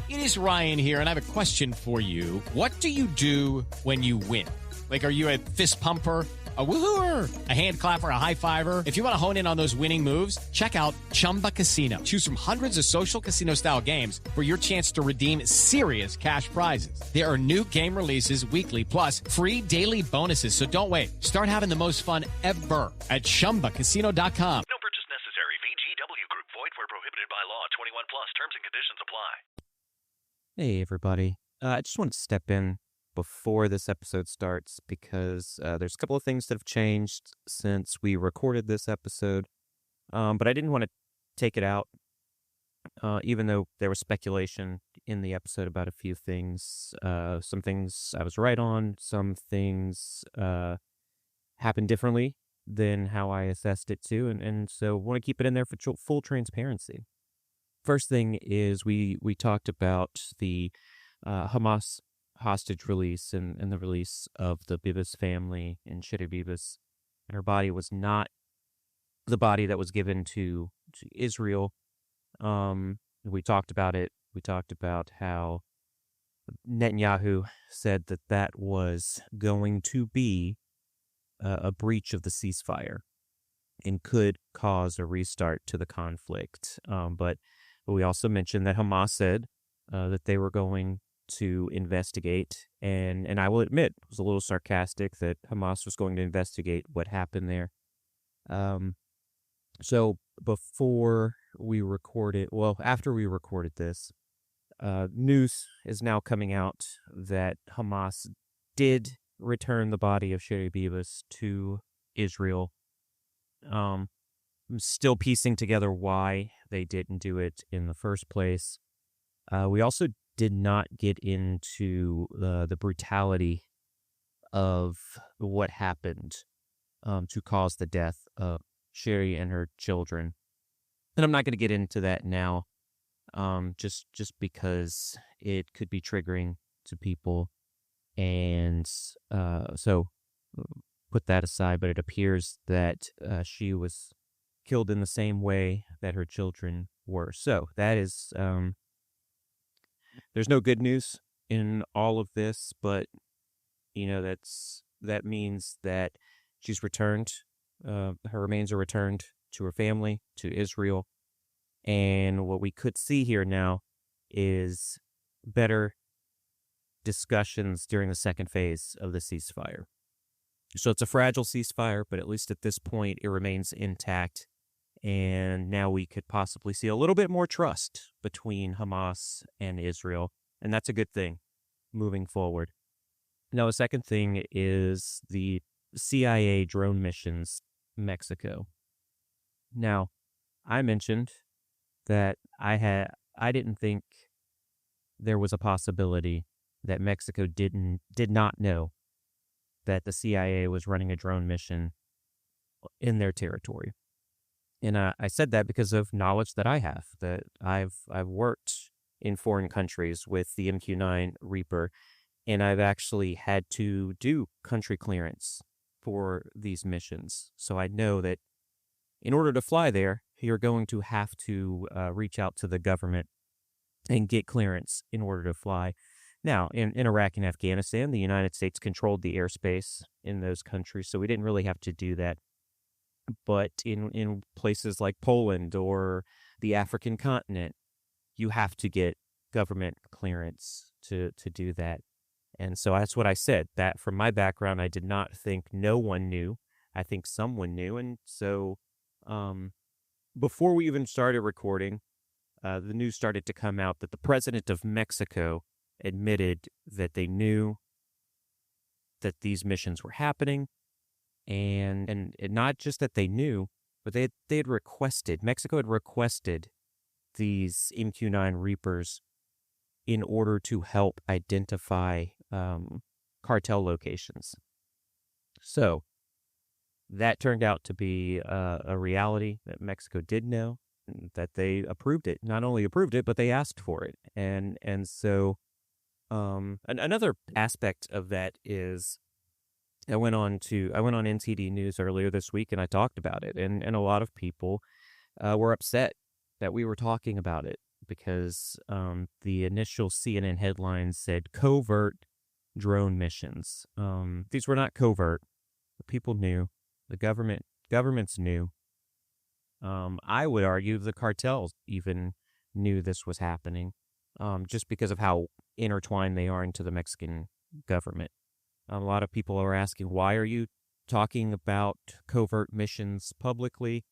It is Ryan here, and I have a question for you. What do you do when you win? Like, are you a fist pumper, a woohooer, a hand clapper, a high fiver? If you want to hone in on those winning moves, check out Chumba Casino. Choose from hundreds of social casino-style games for your chance to redeem serious cash prizes. There are new game releases weekly, plus free daily bonuses. So don't wait. Start having the most fun ever at ChumbaCasino.com. No purchase necessary. VGW Group. Void where prohibited by law. 21 plus. Terms and conditions apply. Hey, everybody. I just wanted to step in before this episode starts because there's a couple of things that have changed since we recorded this episode, but I didn't want to take it out, even though there was speculation in the episode about a few things. Some things I was right on, some things happened differently than how I assessed it to, and so I want to keep it in there for full transparency. First thing is we talked about the Hamas hostage release and the release of the Bibas family and Shiri Bibas. And her body was not the body that was given to Israel. We talked about it. We talked about how Netanyahu said that that was going to be a breach of the ceasefire and could cause a restart to the conflict. But we also mentioned that Hamas said that they were going to investigate, and I will admit, it was a little sarcastic that Hamas was going to investigate what happened there. So before we recorded, well, after we recorded this, news is now coming out that Hamas did return the body of Shiri Bibas to Israel. I'm still piecing together why they didn't do it in the first place. We also did not get into the brutality of what happened to cause the death of Shiri and her children. And I'm not going to get into that now, just because it could be triggering to people. And so put that aside, but it appears that she was killed in the same way that her children were. So that is, there's no good news in all of this, but, you know, that means that she's returned, her remains are returned to her family, to Israel. And what we could see here now is better discussions during the second phase of the ceasefire. So it's a fragile ceasefire, but at least at this point it remains intact. And now we could possibly see a little bit more trust between Hamas and Israel. And that's a good thing moving forward. Now, the second thing is the CIA drone missions in Mexico. Now, I mentioned that I didn't think there was a possibility that Mexico did not know that the CIA was running a drone mission in their territory. And I said that because of knowledge that I have, that I've worked in foreign countries with the MQ-9 Reaper, and I've actually had to do country clearance for these missions. So I know that in order to fly there, you're going to have to reach out to the government and get clearance in order to fly. Now, in Iraq and Afghanistan, the United States controlled the airspace in those countries, so we didn't really have to do that. But in places like Poland or the African continent, you have to get government clearance to do that. And so that's what I said, that from my background, I did not think no one knew. I think someone knew. And so before we even started recording, the news started to come out that the president of Mexico admitted that they knew that these missions were happening. And not just that they knew, but they had requested, Mexico had requested these MQ-9 Reapers in order to help identify cartel locations. So that turned out to be a reality that Mexico did know, that they approved it. Not only approved it, but they asked for it. And so another aspect of that is I went on NTD News earlier this week and I talked about it, and a lot of people were upset that we were talking about it because the initial CNN headlines said covert drone missions. These were not covert. The people knew. The governments knew. I would argue the cartels even knew this was happening, just because of how intertwined they are into the Mexican government. A lot of people are asking, why are you talking about covert missions publicly?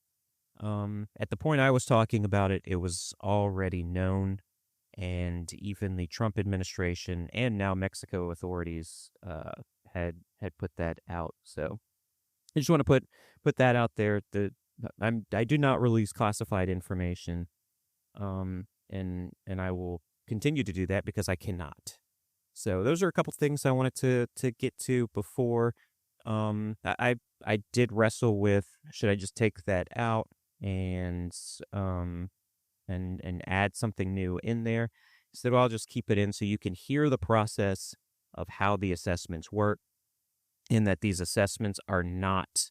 At the point I was talking about it, it was already known, and even the Trump administration and now Mexico authorities had put that out. So I just want to put that out there. I do not release classified information, and I will continue to do that because I cannot. So those are a couple things I wanted to get to before. I did wrestle with, should I just take that out and add something new in there? So I'll just keep it in so you can hear the process of how the assessments work, in that these assessments are not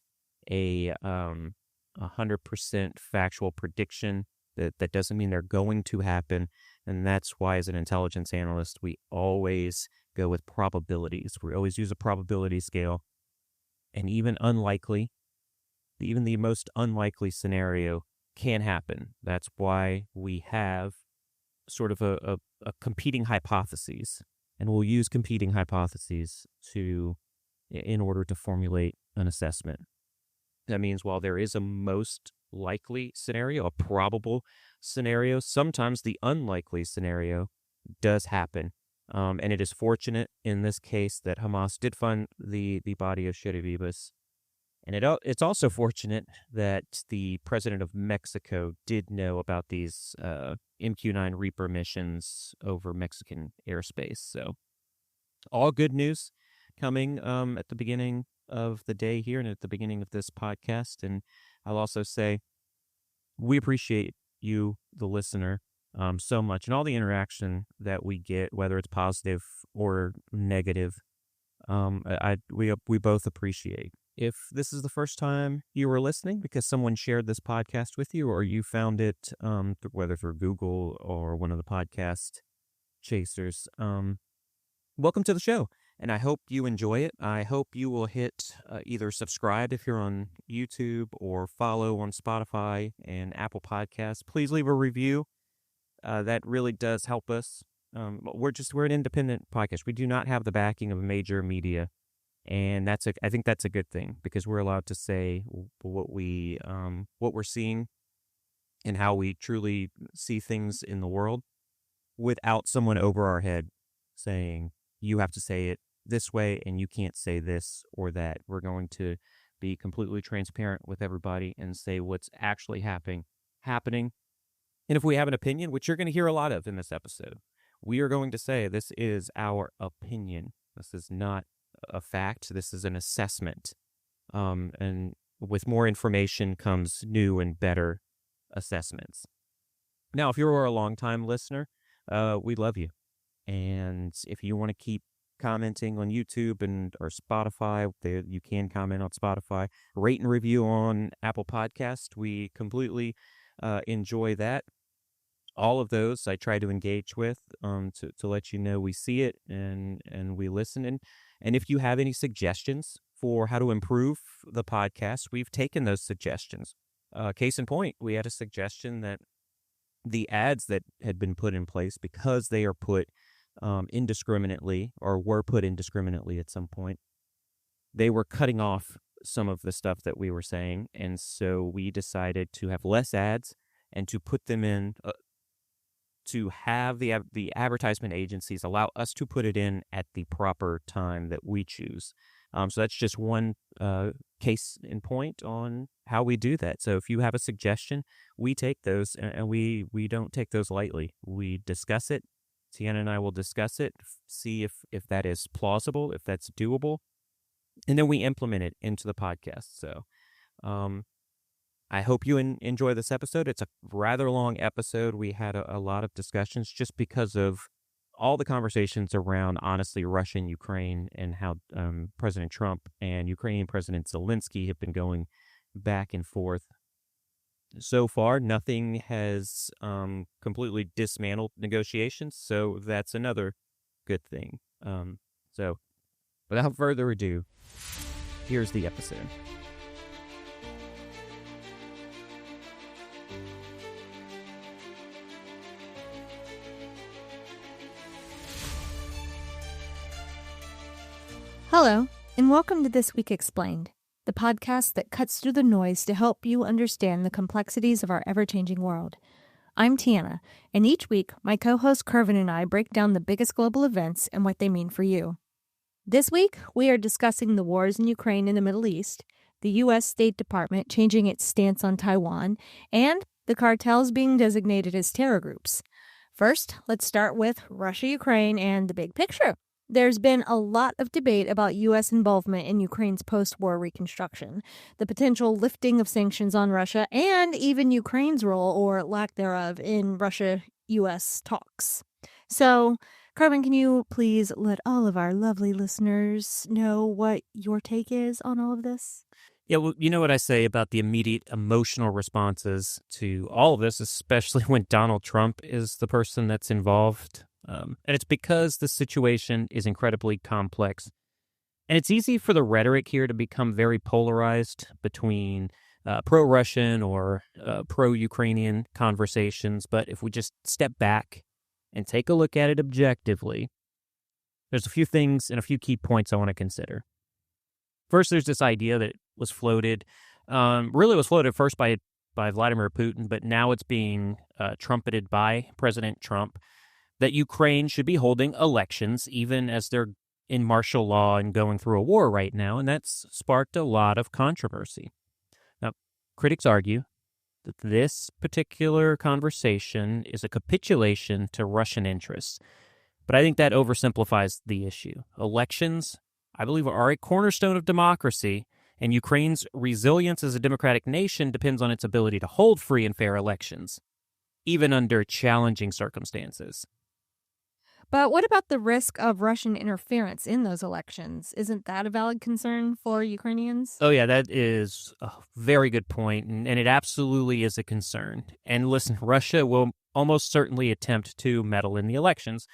a 100% factual prediction. That doesn't mean they're going to happen. And that's why, as an intelligence analyst, we always go with probabilities. We always use a probability scale. And even the most unlikely scenario can happen. That's why we have sort of a competing hypotheses. And we'll use competing hypotheses in order to formulate an assessment. That means while there is a most likely scenario, a probable scenario, sometimes the unlikely scenario does happen. And it is fortunate in this case that Hamas did find the body of Shiribibas. And it's also fortunate that the president of Mexico did know about these MQ-9 Reaper missions over Mexican airspace. So all good news coming at the beginning of the day here and at the beginning of this podcast. And I'll also say we appreciate you, the listener, so much, and all the interaction that we get, whether it's positive or negative. We both appreciate. If this is the first time you were listening because someone shared this podcast with you, or you found it, whether through Google or one of the podcast chasers, welcome to the show. And I hope you enjoy it. I hope you will hit either subscribe if you're on YouTube or follow on Spotify and Apple Podcasts. Please leave a review. That really does help us. We're an independent podcast. We do not have the backing of major media, and I think that's a good thing, because we're allowed to say what we're seeing and how we truly see things in the world, without someone over our head saying, you have to say it this way and you can't say this or that. We're going to be completely transparent with everybody and say what's actually happening. And if we have an opinion, which you're going to hear a lot of in this episode, we are going to say this is our opinion. This is not a fact. This is an assessment. And with more information comes new and better assessments. Now, if you're a longtime listener, we love you. And if you want to keep commenting on YouTube or Spotify, you can comment on Spotify. Rate and review on Apple Podcast. We completely enjoy that. All of those I try to engage with to let you know we see it and we listen. And if you have any suggestions for how to improve the podcast, we've taken those suggestions. Case in point, we had a suggestion that the ads that had been put in place, because they are put indiscriminately, or were put indiscriminately at some point, they were cutting off some of the stuff that we were saying. And so we decided to have less ads and to put them in, to have the advertisement agencies allow us to put it in at the proper time that we choose. So that's just one case in point on how we do that. So if you have a suggestion, we take those, and we don't take those lightly. We discuss it. Tiana and I will discuss it, see if that is plausible, if that's doable, and then we implement it into the podcast. So I hope you enjoy this episode. It's a rather long episode. We had a lot of discussions just because of all the conversations around, honestly, Russia and Ukraine, and how President Trump and Ukrainian President Zelensky have been going back and forth. So far, nothing has completely dismantled negotiations, so that's another good thing. So, without further ado, here's the episode. Hello, and welcome to This Week Explained, the podcast that cuts through the noise to help you understand the complexities of our ever-changing world. I'm Tiana, and each week, my co-host Kervin and I break down the biggest global events and what they mean for you. This week, we are discussing the wars in Ukraine and the Middle East, the U.S. State Department changing its stance on Taiwan, and the cartels being designated as terror groups. First, let's start with Russia-Ukraine and the big picture. There's been a lot of debate about U.S. involvement in Ukraine's post-war reconstruction, the potential lifting of sanctions on Russia, and even Ukraine's role, or lack thereof, in Russia-U.S. talks. So, Kervin, can you please let all of our lovely listeners know what your take is on all of this? Yeah, well, you know what I say about the immediate emotional responses to all of this, especially when Donald Trump is the person that's involved. And it's because the situation is incredibly complex. And it's easy for the rhetoric here to become very polarized between pro-Russian or pro-Ukrainian conversations. But if we just step back and take a look at it objectively, there's a few things and a few key points I want to consider. First, there's this idea that was floated, first by Vladimir Putin, but now it's being trumpeted by President Trump, that Ukraine should be holding elections even as they're in martial law and going through a war right now, and that's sparked a lot of controversy. Now, critics argue that this particular conversation is a capitulation to Russian interests, but I think that oversimplifies the issue. Elections, I believe, are a cornerstone of democracy, and Ukraine's resilience as a democratic nation depends on its ability to hold free and fair elections, even under challenging circumstances. But what about the risk of Russian interference in those elections? Isn't that a valid concern for Ukrainians? Oh, yeah, that is a very good point, and it absolutely is a concern. And listen, Russia will almost certainly attempt to meddle in the elections,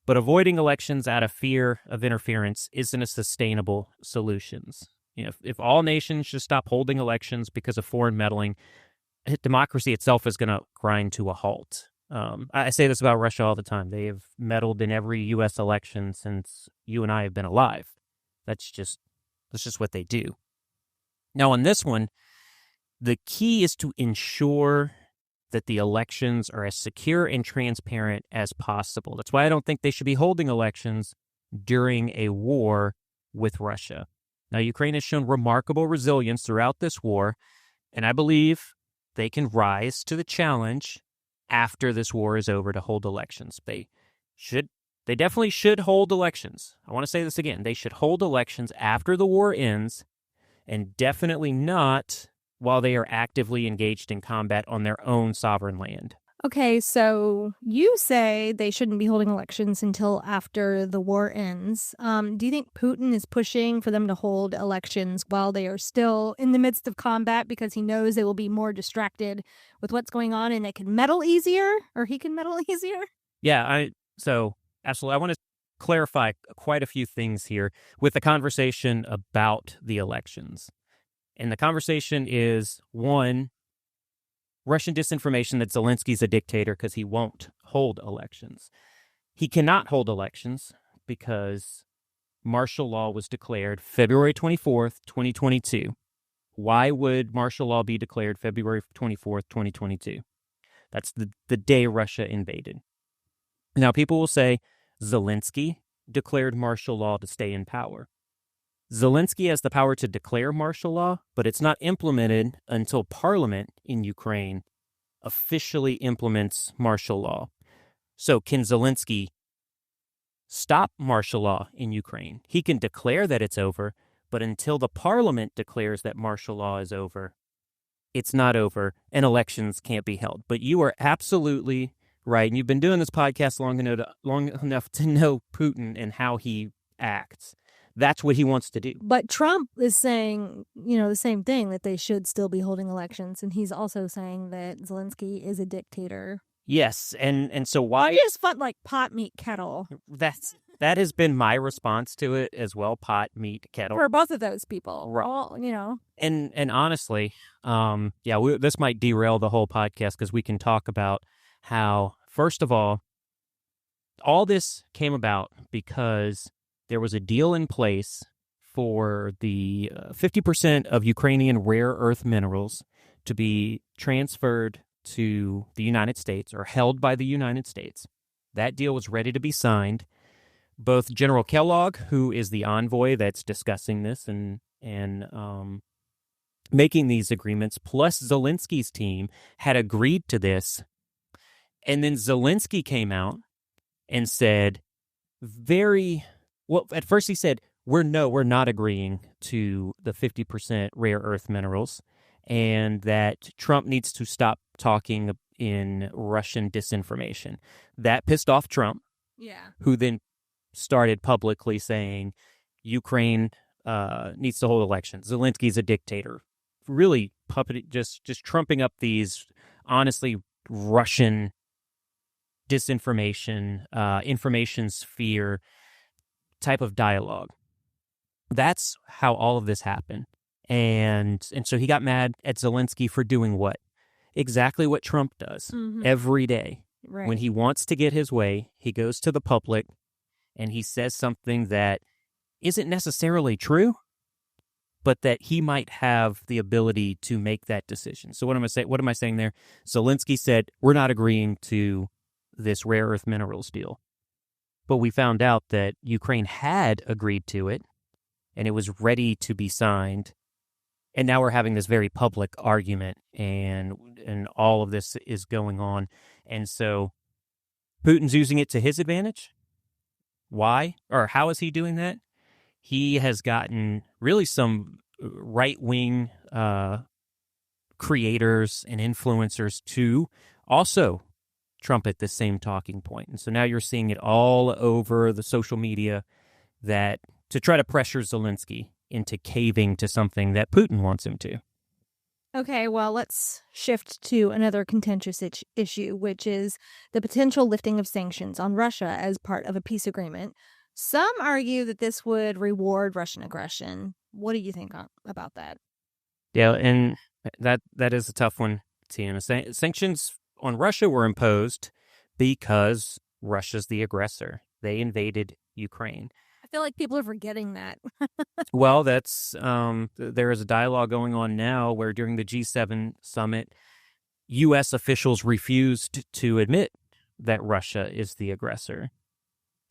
but avoiding elections out of fear of interference isn't a sustainable solution. You know, if all nations should stop holding elections because of foreign meddling, democracy itself is going to grind to a halt. I say this about Russia all the time. They have meddled in every U.S. election since you and I have been alive. That's just what they do. Now, on this one, the key is to ensure that the elections are as secure and transparent as possible. That's why I don't think they should be holding elections during a war with Russia. Now, Ukraine has shown remarkable resilience throughout this war, and I believe they can rise to the challenge after this war is over to hold elections. They definitely should hold elections. I want to say this again. They should hold elections after the war ends, and definitely not while they are actively engaged in combat on their own sovereign land. Okay, so you say they shouldn't be holding elections until after the war ends. Do you think Putin is pushing for them to hold elections while they are still in the midst of combat because he knows they will be more distracted with what's going on and they can meddle easier, or he can meddle easier? Yeah, so absolutely. I want to clarify quite a few things here with the conversation about the elections. And the conversation is, one, Russian disinformation that Zelensky's a dictator because he won't hold elections. He cannot hold elections because martial law was declared February 24th, 2022. Why would martial law be declared February 24th, 2022? That's the day Russia invaded. Now, people will say Zelensky declared martial law to stay in power. Zelensky has the power to declare martial law, but it's not implemented until Parliament in Ukraine officially implements martial law. So can Zelensky stop martial law in Ukraine? He can declare that it's over, but until the Parliament declares that martial law is over, it's not over, and elections can't be held. But you are absolutely right, and you've been doing this podcast long enough to know Putin and how he acts. That's what he wants to do. But Trump is saying, the same thing, that they should still be holding elections. And he's also saying that Zelensky is a dictator. Yes, and so why... It's fun, like pot, meat, kettle. That has been my response to it as well, pot, meat, kettle. For both of those people. Right. All, And honestly, this might derail the whole podcast because we can talk about how, first of all this came about because there was a deal in place for the 50% of Ukrainian rare earth minerals to be transferred to the United States or held by the United States. That deal was ready to be signed. Both General Kellogg, who is the envoy that's discussing this and making these agreements, plus Zelensky's team had agreed to this. And then Zelensky came out and said at first he said, we're not agreeing to the 50% rare earth minerals, and that Trump needs to stop talking in Russian disinformation. That pissed off Trump, who then started publicly saying Ukraine needs to hold elections. Zelensky's a dictator. Really just trumping up these honestly Russian disinformation, information sphere type of dialogue. That's how all of this happened. And so he got mad at Zelensky for doing what? Exactly what Trump does every day. Right. When he wants to get his way, he goes to the public and he says something that isn't necessarily true, but that he might have the ability to make that decision. So what am I saying there? Zelensky said, we're not agreeing to this rare earth minerals deal. But we found out that Ukraine had agreed to it, and it was ready to be signed. And now we're having this very public argument, and all of this is going on. And so Putin's using it to his advantage. Why? Or how is he doing that? He has gotten really some right-wing creators and influencers to also trumpet the same talking point. And so now you're seeing it all over the social media that to try to pressure Zelensky into caving to something that Putin wants him to. Okay, well, let's shift to another contentious issue, which is the potential lifting of sanctions on Russia as part of a peace agreement. Some argue that this would reward Russian aggression. What do you think about that? Yeah, and that is a tough one, Tiana. Sanctions on Russia were imposed because Russia's the aggressor. They invaded Ukraine. I feel like people are forgetting that. Well, that's there is a dialogue going on now where during the G7 summit, U.S. officials refused to admit that Russia is the aggressor.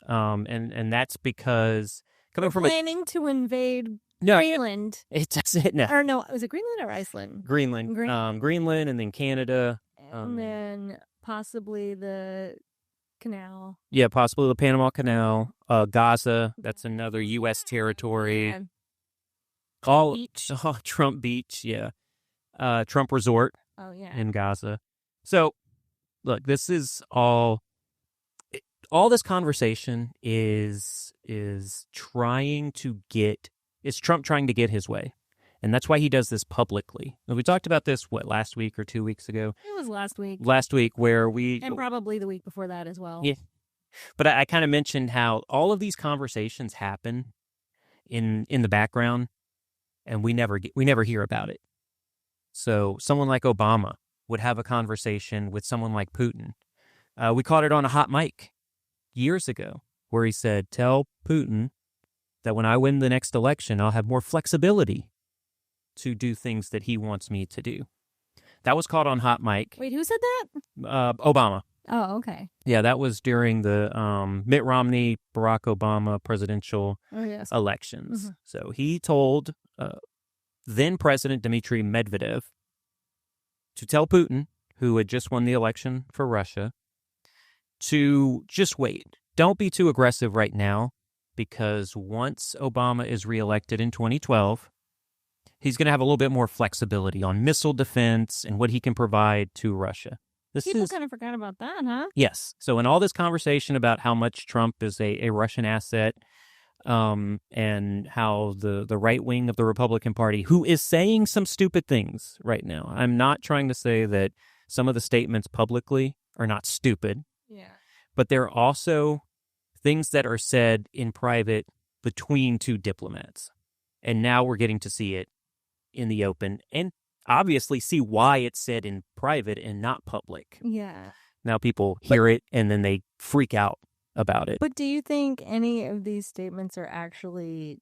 And that's because planning to invade Greenland. That's it. No. Or no, was it Greenland or Iceland? Greenland. Greenland and then Canada. And then possibly the canal. Yeah, possibly the Panama Canal. Gaza, that's another U.S. territory. Beach. Trump Beach, yeah. Trump Resort in Gaza. So, look, this is all this conversation is Trump trying to get his way. And that's why he does this publicly. And we talked about this, last week or 2 weeks ago? It was last week. Last week where And probably the week before that as well. Yeah. But I kind of mentioned how all of these conversations happen in the background, and we never hear about it. So someone like Obama would have a conversation with someone like Putin. We caught it on a hot mic years ago where he said, tell Putin that when I win the next election, I'll have more flexibility to do things that he wants me to do. That was caught on hot mic. Wait, who said that? Obama. Oh, okay. Yeah, that was during the Mitt Romney, Barack Obama presidential elections. Mm-hmm. So he told then President Dmitry Medvedev to tell Putin, who had just won the election for Russia, to just wait. Don't be too aggressive right now, because once Obama is reelected in 2012, he's going to have a little bit more flexibility on missile defense and what he can provide to Russia. People kind of forgot about that, huh? Yes. So in all this conversation about how much Trump is a Russian asset, and how the right wing of the Republican Party, who is saying some stupid things right now. I'm not trying to say that some of the statements publicly are not stupid, but there are also things that are said in private between two diplomats. And now we're getting to see it in the open and obviously see why it's said in private and not public. Yeah. Now people hear it and then they freak out about it. But do you think any of these statements are actually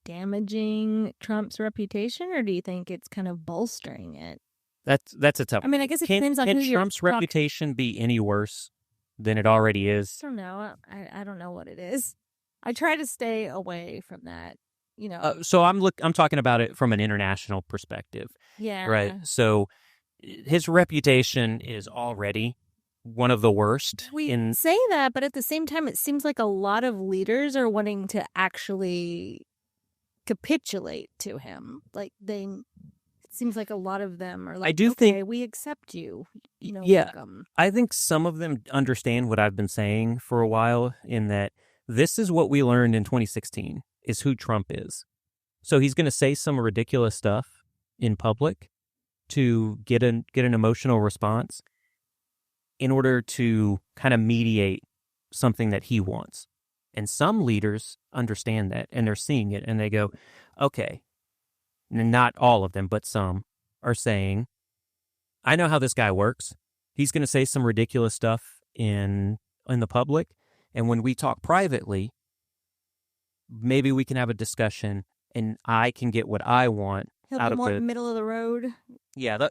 damaging Trump's reputation, or do you think it's kind of bolstering it? That's a tough. I mean, I guess it depends on who Can Trump's reputation be any worse than it already is? I don't know. I don't know what it is. I try to stay away from that. So I'm talking about it from an international perspective. Yeah. Right. So his reputation is already one of the worst. We say that, but at the same time, it seems like a lot of leaders are wanting to actually capitulate to him. It seems like a lot of them are like, think we accept you. Welcome. I think some of them understand what I've been saying for a while, in that this is what we learned in 2016 is who Trump is. So he's going to say some ridiculous stuff in public to get an emotional response in order to kind of mediate something that he wants. And some leaders understand that, and they're seeing it, and they go, okay, not all of them, but some are saying, I know how this guy works. He's going to say some ridiculous stuff in the public, and when we talk privately, maybe we can have a discussion, and I can get what I want out of it. He'll be more middle of the road. Yeah,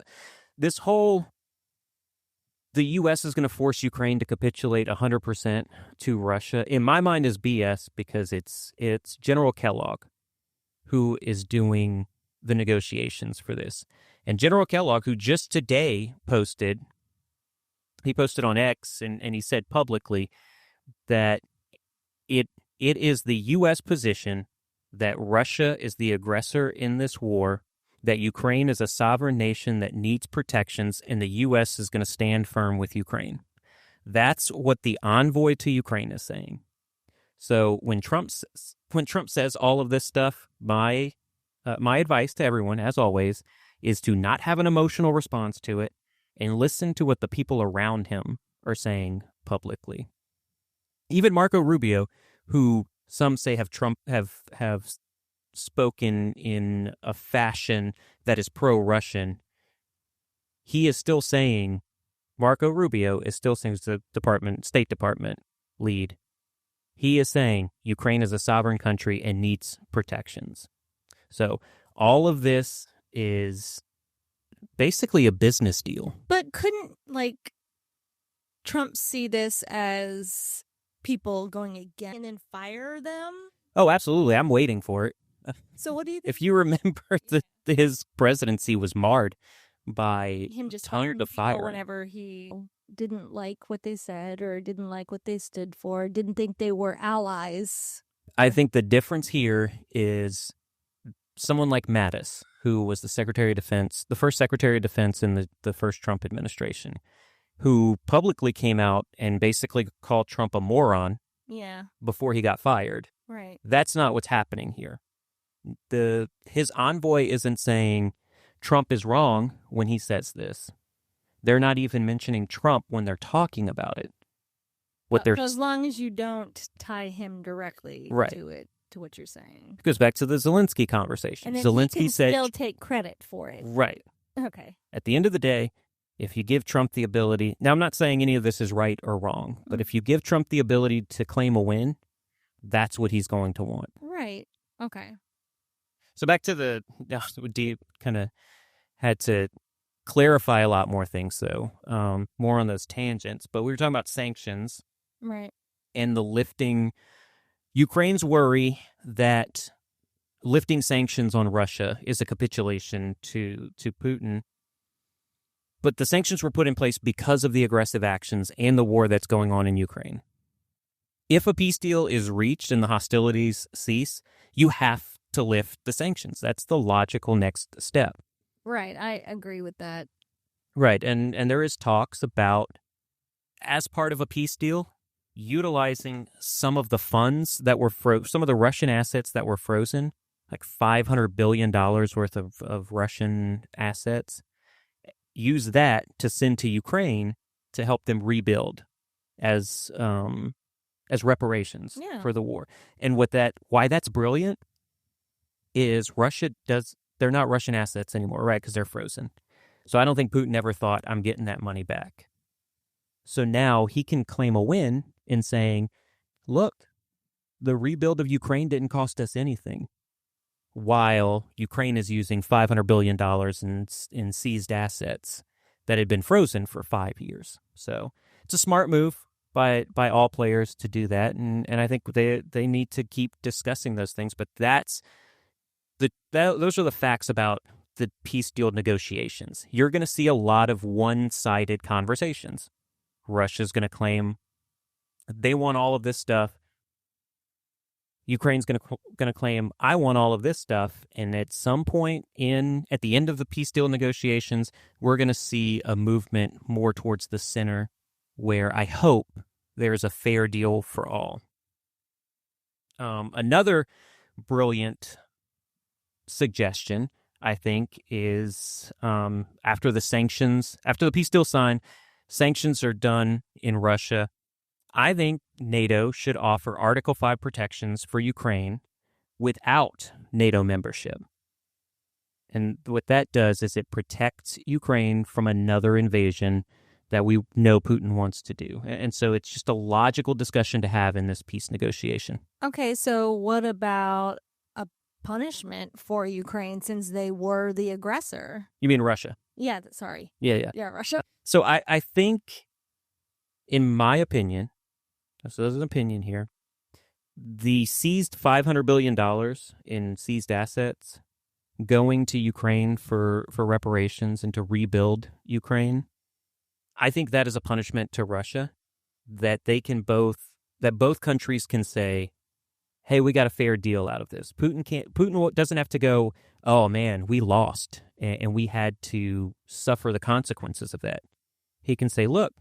the U.S. is going to force Ukraine to capitulate 100% to Russia. In my mind, is BS, because it's General Kellogg who is doing the negotiations for this. And General Kellogg, who just today posted on X, and he said publicly that it is the U.S. position that Russia is the aggressor in this war, that Ukraine is a sovereign nation that needs protections, and the U.S. is going to stand firm with Ukraine. That's what the envoy to Ukraine is saying. So when Trump says all of this stuff, my advice to everyone, as always, is to not have an emotional response to it and listen to what the people around him are saying publicly. Even Marco Rubio, who some say have spoken in a fashion that is pro-Russian, he is still saying, Marco Rubio is still saying, the State Department lead, he is saying Ukraine is a sovereign country and needs protections. So all of this is basically a business deal. But couldn't, Trump see this as people going again and then fire them? Oh, absolutely. I'm waiting for it. So what do you think? If you remember, his presidency was marred by him just tons of fire. Whenever he didn't like what they said or didn't like what they stood for, didn't think they were allies. I think the difference here is someone like Mattis, who was the Secretary of Defense, the first Secretary of Defense in the first Trump administration, who publicly came out and basically called Trump a moron before he got fired. Right. That's not what's happening here. His envoy isn't saying Trump is wrong when he says this. They're not even mentioning Trump when they're talking about it. As long as you don't tie him directly to it, to what you're saying. It goes back to the Zelensky conversation. And Zelensky said, still take credit for it. Right. Okay. At the end of the day, if you give Trump the ability, now I'm not saying any of this is right or wrong, but if you give Trump the ability to claim a win, that's what he's going to want. Right. Okay. So back to Deep kind of had to clarify a lot more things, though, more on those tangents. But we were talking about sanctions. Right. And the lifting, Ukraine's worry that lifting sanctions on Russia is a capitulation to Putin. But the sanctions were put in place because of the aggressive actions and the war that's going on in Ukraine. If a peace deal is reached and the hostilities cease, you have to lift the sanctions. That's the logical next step. Right. I agree with that. Right. And there is talks about, as part of a peace deal, utilizing some of the funds that were some of the Russian assets that were frozen, like $500 billion worth of Russian assets, use that to send to Ukraine to help them rebuild as reparations for the war. And why that's brilliant is they're not Russian assets anymore, right? Because they're frozen. So I don't think Putin ever thought, I'm getting that money back. So now he can claim a win in saying, look, the rebuild of Ukraine didn't cost us anything, while Ukraine is using $500 billion in seized assets that had been frozen for 5 years. So it's a smart move by all players to do that, and I think they need to keep discussing those things. But those are the facts about the peace deal negotiations. You're going to see a lot of one-sided conversations. Russia's going to claim they want all of this stuff. Ukraine's going to claim, I want all of this stuff. And at some point at the end of the peace deal negotiations, we're going to see a movement more towards the center where I hope there's a fair deal for all. Another brilliant suggestion, I think, is after the peace deal sign, sanctions are done in Russia. I think NATO should offer Article 5 protections for Ukraine without NATO membership. And what that does is it protects Ukraine from another invasion that we know Putin wants to do. And so it's just a logical discussion to have in this peace negotiation. Okay, so what about a punishment for Ukraine since they were the aggressor? You mean Russia? Yeah, sorry. Yeah. Yeah, Russia. So I think, in my opinion, so there's an opinion here, the seized $500 billion in seized assets going to Ukraine for reparations and to rebuild Ukraine, I think that is a punishment to Russia that both countries can say, hey, we got a fair deal out of this. Putin doesn't have to go, oh man, we lost and we had to suffer the consequences of that. He can say, look,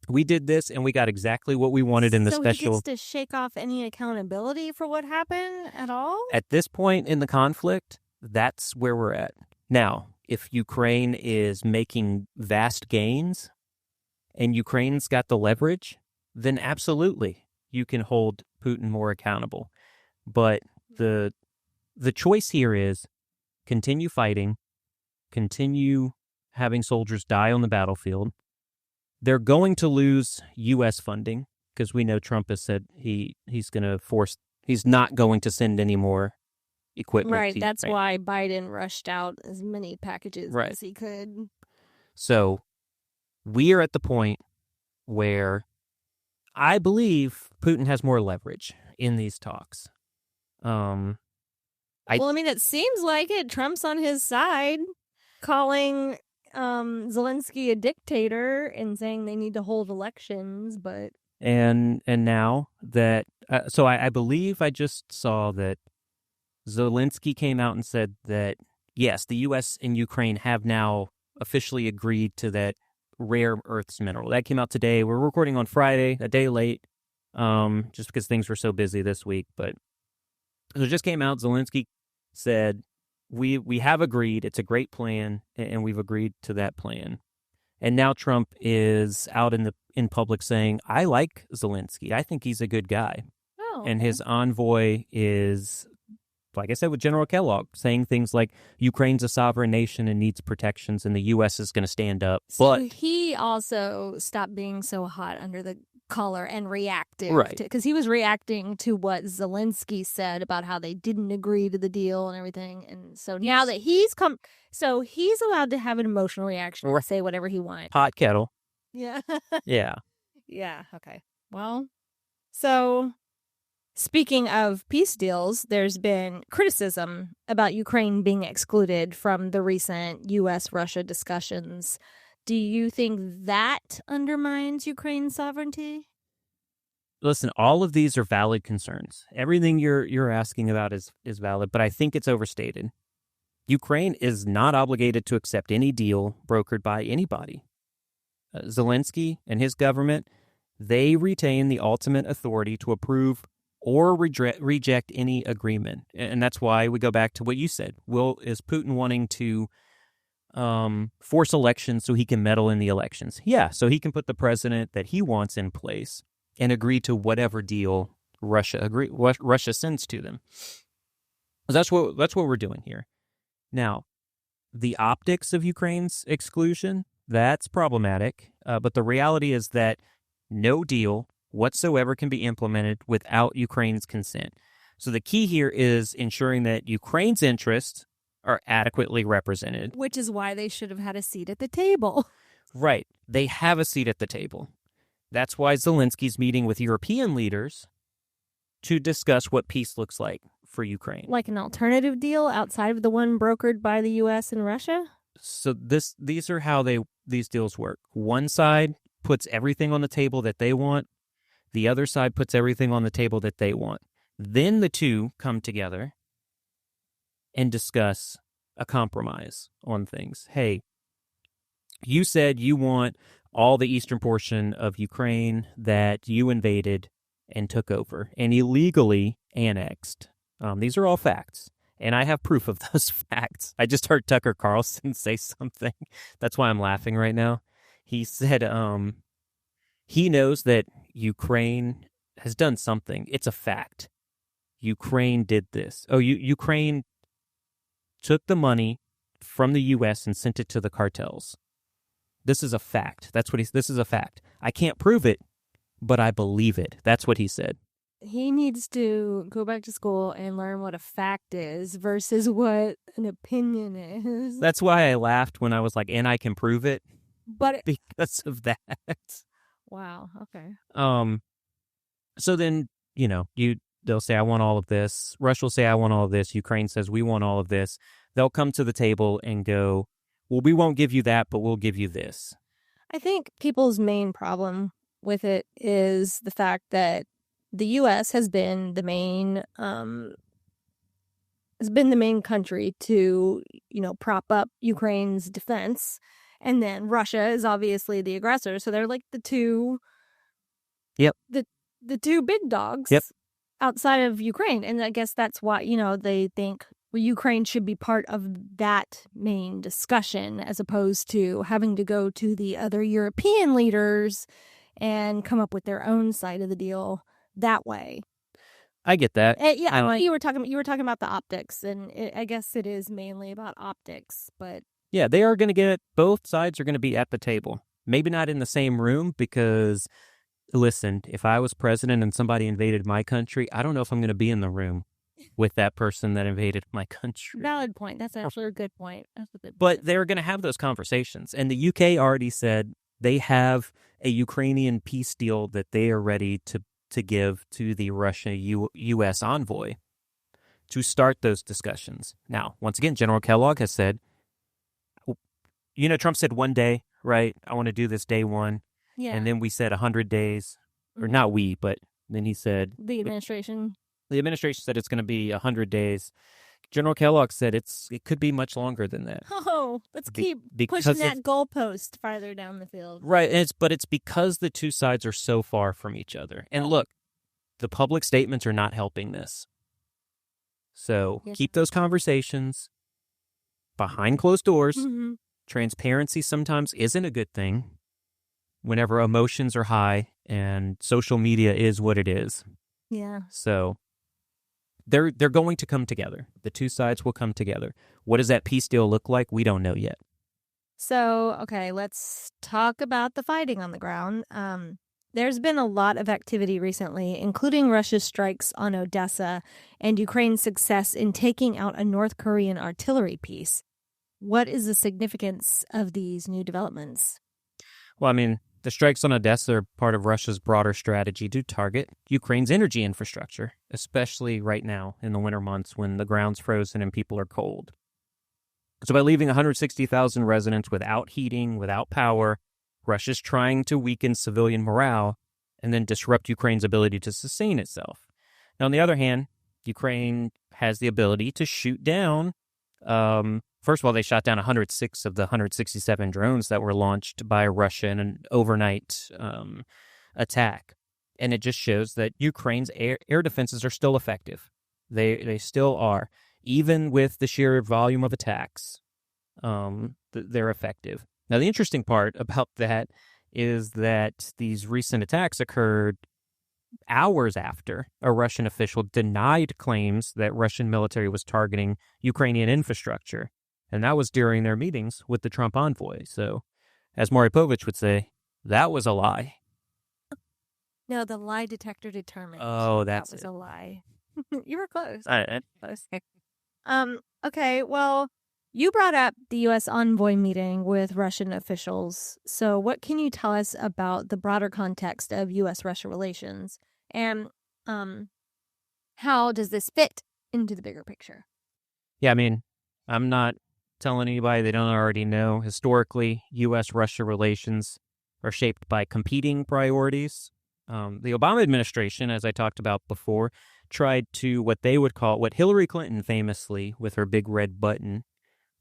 we did this and we got exactly what we wanted in the special. So he gets to shake off any accountability for what happened at all? At this point in the conflict, that's where we're at. Now, if Ukraine is making vast gains and Ukraine's got the leverage, then absolutely you can hold Putin more accountable. But the choice here is continue fighting, continue having soldiers die on the battlefield. They're going to lose U.S. funding because we know Trump has said he's not going to send any more equipment. Right, that's why Biden rushed out as many packages as he could. So we are at the point where I believe Putin has more leverage in these talks. It seems like it. Trump's on his side, calling Zelensky a dictator and saying they need to hold elections, but and now that so I believe I just saw that Zelensky came out and said that yes, the U.S. and Ukraine have now officially agreed to that rare earths mineral. That came out today. We're recording on Friday, a day late, just because things were so busy this week. But it just came out. Zelensky said, we have agreed. It's a great plan, and we've agreed to that plan. And now Trump is out in public saying, I like Zelensky. I think he's a good guy. Oh, and his envoy is, like I said, with General Kellogg, saying things like Ukraine's a sovereign nation and needs protections, and the U.S. is going to stand up. So he also stopped being so hot under the collar and reactive, right? Because he was reacting to what Zelensky said about how they didn't agree to the deal and everything. And so now that he's he's allowed to have an emotional reaction or say whatever he wants. Hot kettle. Yeah. Yeah. Yeah. Okay. Well, so speaking of peace deals, there's been criticism about Ukraine being excluded from the recent U.S.-Russia discussions. Do you think that undermines Ukraine's sovereignty? Listen, all of these are valid concerns. Everything you're asking about is valid, but I think it's overstated. Ukraine is not obligated to accept any deal brokered by anybody. Zelensky and his government, They retain the ultimate authority to approve or reject any agreement. And that's why we go back to what you said. Is Putin wanting to force elections so he can meddle in the elections? Yeah, so he can put the president that he wants in place and agree to whatever deal Russia sends to them. That's what we're doing here. Now, the optics of Ukraine's exclusion, that's problematic. But the reality is that no deal whatsoever can be implemented without Ukraine's consent. So the key here is ensuring that Ukraine's interests are adequately represented. Which is why they should have had a seat at the table. Right. They have a seat at the table. That's why Zelensky's meeting with European leaders to discuss what peace looks like for Ukraine. Like an alternative deal outside of the one brokered by the U.S. and Russia? So these are how these deals work. One side puts everything on the table that they want. The other side puts everything on the table that they want. Then the two come together and discuss a compromise on things. Hey, you said you want all the eastern portion of Ukraine that you invaded and took over and illegally annexed. These are all facts, and I have proof of those facts. I just heard Tucker Carlson say something. That's why I'm laughing right now. He said he knows that Ukraine has done something. It's a fact. Ukraine did this. Ukraine took the money from the U.S. and sent it to the cartels. This is a fact. This is a fact. I can't prove it, but I believe it. That's what he said. He needs to go back to school and learn what a fact is versus what an opinion is. That's why I laughed when I was like, and I can prove it. But because of that. Wow. Okay. So then, they'll say, I want all of this. Russia will say, I want all of this. Ukraine says, we want all of this. They'll come to the table and go, well, we won't give you that, but we'll give you this. I think people's main problem with it is the fact that the U.S. has been the main country to, prop up Ukraine's defense. And then Russia is obviously the aggressor. So they're like the two. Yep. The two big dogs. Yep. Outside of Ukraine. And I guess that's why, they think Ukraine should be part of that main discussion as opposed to having to go to the other European leaders and come up with their own side of the deal that way. I get that. You were talking about the optics, and I guess it is mainly about optics, but yeah, they are going to both sides are going to be at the table. Maybe not in the same room because, listen, if I was president and somebody invaded my country, I don't know if I'm going to be in the room with that person that invaded my country. Valid point. That's actually a good point. But they're going to have those conversations. And the UK already said they have a Ukrainian peace deal that they are ready to give to the Russia-U.S. envoy to start those discussions. Now, once again, General Kellogg has said, Trump said 1 day, right? I want to do this day one. Yeah. And then we said 100 days, or not we, but then he said... The administration said it's going to be 100 days. General Kellogg said it could be much longer than that. Oh, let's keep pushing that goalpost farther down the field. Right, but it's because the two sides are so far from each other. And look, the public statements are not helping this. So keep those conversations behind closed doors. Mm-hmm. Transparency sometimes isn't a good thing whenever emotions are high and social media is what it is. Yeah. So they're going to come together. The two sides will come together. What does that peace deal look like? We don't know yet. So, okay, let's talk about the fighting on the ground. There's been a lot of activity recently, including Russia's strikes on Odessa and Ukraine's success in taking out a North Korean artillery piece. What is the significance of these new developments? Well, the strikes on Odessa are part of Russia's broader strategy to target Ukraine's energy infrastructure, especially right now in the winter months when the ground's frozen and people are cold. So by leaving 160,000 residents without heating, without power, Russia's trying to weaken civilian morale and then disrupt Ukraine's ability to sustain itself. Now, on the other hand, Ukraine has the ability to shoot down. First of all, they shot down 106 of the 167 drones that were launched by Russia in an overnight attack. And it just shows that Ukraine's air defenses are still effective. They still are. Even with the sheer volume of attacks, they're effective. Now, the interesting part about that is that these recent attacks occurred hours after a Russian official denied claims that Russian military was targeting Ukrainian infrastructure. And that was during their meetings with the Trump envoy. So, as Maury Povich would say, that was a lie. No, the lie detector determined. Oh, that was a lie. You were close. Close. Okay, well, you brought up the U.S. envoy meeting with Russian officials. So what can you tell us about the broader context of U.S.-Russia relations? And how does this fit into the bigger picture? Yeah, I mean, I'm not telling anybody they don't already know. Historically, U.S.-Russia relations are shaped by competing priorities. The Obama administration, as I talked about before, tried to what Hillary Clinton famously, with her big red button,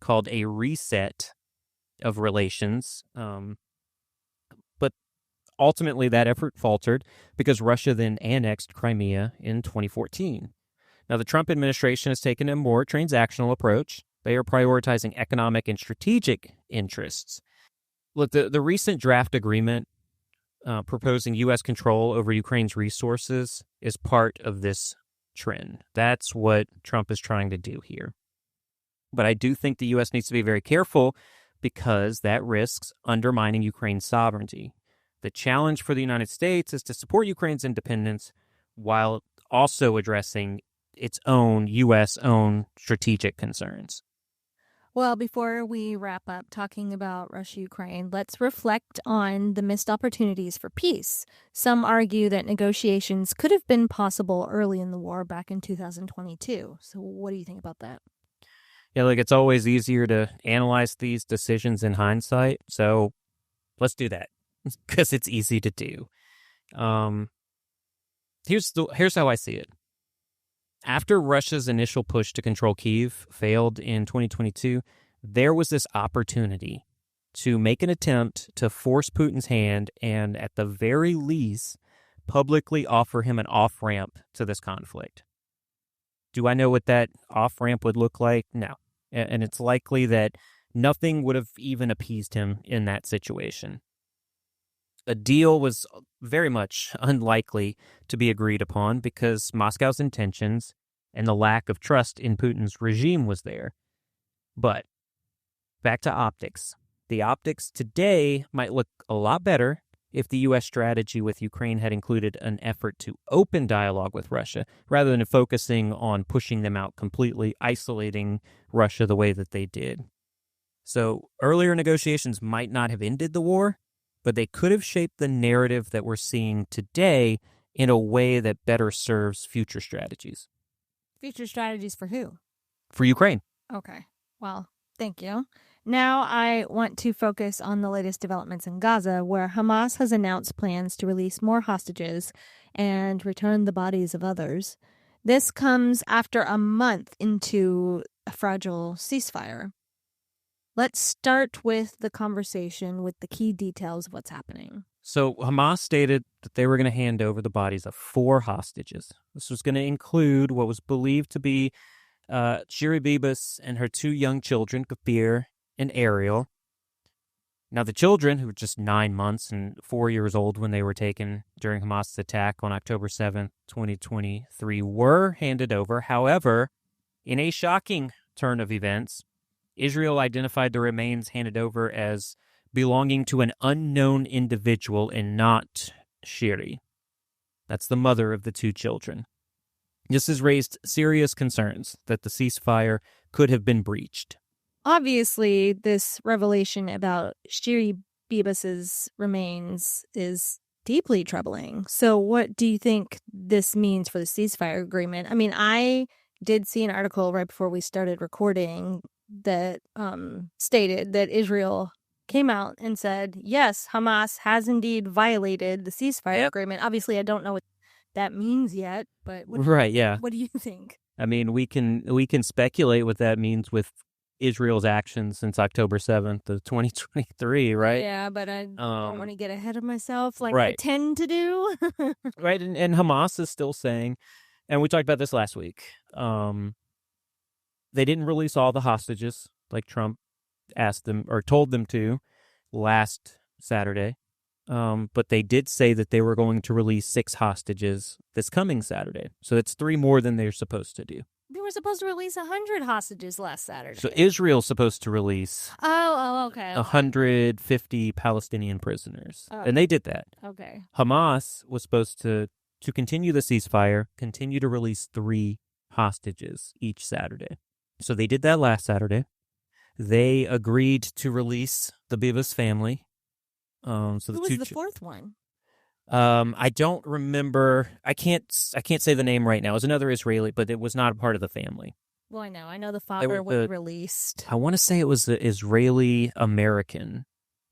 called a reset of relations. But ultimately that effort faltered because Russia then annexed Crimea in 2014. Now, the Trump administration has taken a more transactional approach. They are prioritizing economic and strategic interests. Look, the recent draft agreement proposing U.S. control over Ukraine's resources is part of this trend. That's what Trump is trying to do here. But I do think the U.S. needs to be very careful because that risks undermining Ukraine's sovereignty. The challenge for the United States is to support Ukraine's independence while also addressing its own U.S.-owned strategic concerns. Well, before we wrap up talking about Russia-Ukraine, let's reflect on the missed opportunities for peace. Some argue that negotiations could have been possible early in the war back in 2022. So what do you think about that? Yeah, it's always easier to analyze these decisions in hindsight. So let's do that because it's easy to do. Here's how I see it. After Russia's initial push to control Kyiv failed in 2022, there was this opportunity to make an attempt to force Putin's hand and, at the very least, publicly offer him an off-ramp to this conflict. Do I know what that off-ramp would look like? No. And it's likely that nothing would have even appeased him in that situation. A deal was very much unlikely to be agreed upon because Moscow's intentions and the lack of trust in Putin's regime was there. But back to optics. The optics today might look a lot better if the U.S. strategy with Ukraine had included an effort to open dialogue with Russia rather than focusing on pushing them out completely, isolating Russia the way that they did. So earlier negotiations might not have ended the war, but they could have shaped the narrative that we're seeing today in a way that better serves future strategies. Future strategies for who? For Ukraine. Okay. Well, thank you. Now I want to focus on the latest developments in Gaza, where Hamas has announced plans to release more hostages and return the bodies of others. This comes after a month into a fragile ceasefire. Let's start with the conversation with the key details of what's happening. So Hamas stated that they were going to hand over the bodies of 4 hostages. This was going to include what was believed to be Shiri Bibas and her 2 young children, Kafir and Ariel. Now, the children, who were just 9 months and 4 years old when they were taken during Hamas' attack on October 7th, 2023, were handed over. However, in a shocking turn of events, Israel identified the remains handed over as belonging to an unknown individual and not Shiri. That's the mother of the 2 children. This has raised serious concerns that the ceasefire could have been breached. Obviously, this revelation about Shiri Bibas's remains is deeply troubling. So what do you think this means for the ceasefire agreement? I mean, I did see an article right before we started recording that stated that Israel came out and said, yes, Hamas has indeed violated the ceasefire agreement. Obviously, I don't know what that means yet, but what do you think? I mean, we can speculate what that means with Israel's actions since October 7th of 2023, right? Yeah, but I don't want to get ahead of myself like I right. tend to do. Right, and Hamas is still saying, and we talked about this last week, they didn't release all the hostages like Trump asked them or told them to last Saturday, but they did say that they were going to release 6 hostages this coming Saturday. So it's 3 more than they're supposed to do. They were supposed to release 100 hostages last Saturday. So Israel's supposed to release okay. 150 Palestinian prisoners, and they did that. Okay. Hamas was supposed to continue the ceasefire, continue to release 3 hostages each Saturday. So they did that last Saturday. They agreed to release the Bibas family. Who was the 4th one? I don't remember. I can't say the name right now. It was another Israeli, but it was not a part of the family. Well, I know. I know the father was released. I want to say it was the Israeli American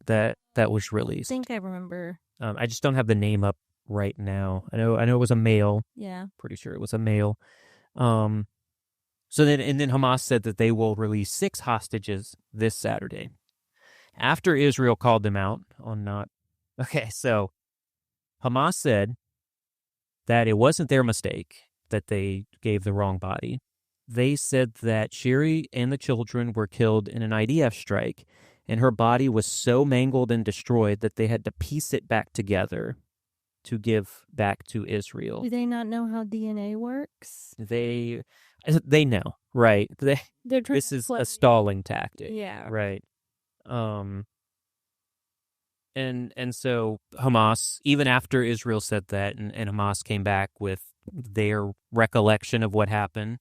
that was released. I think I remember. I just don't have the name up right now. I know it was a male. Yeah. Pretty sure it was a male. So then Hamas said that they will release 6 hostages this Saturday. After Israel called them out on not. Okay, so Hamas said that it wasn't their mistake that they gave the wrong body. They said that Shiri and the children were killed in an IDF strike, and her body was so mangled and destroyed that they had to piece it back together to give back to Israel. Do they not know how DNA works? They know, right? This is a stalling tactic. Yeah. Right. And so Hamas, even after Israel said that, and Hamas came back with their recollection of what happened,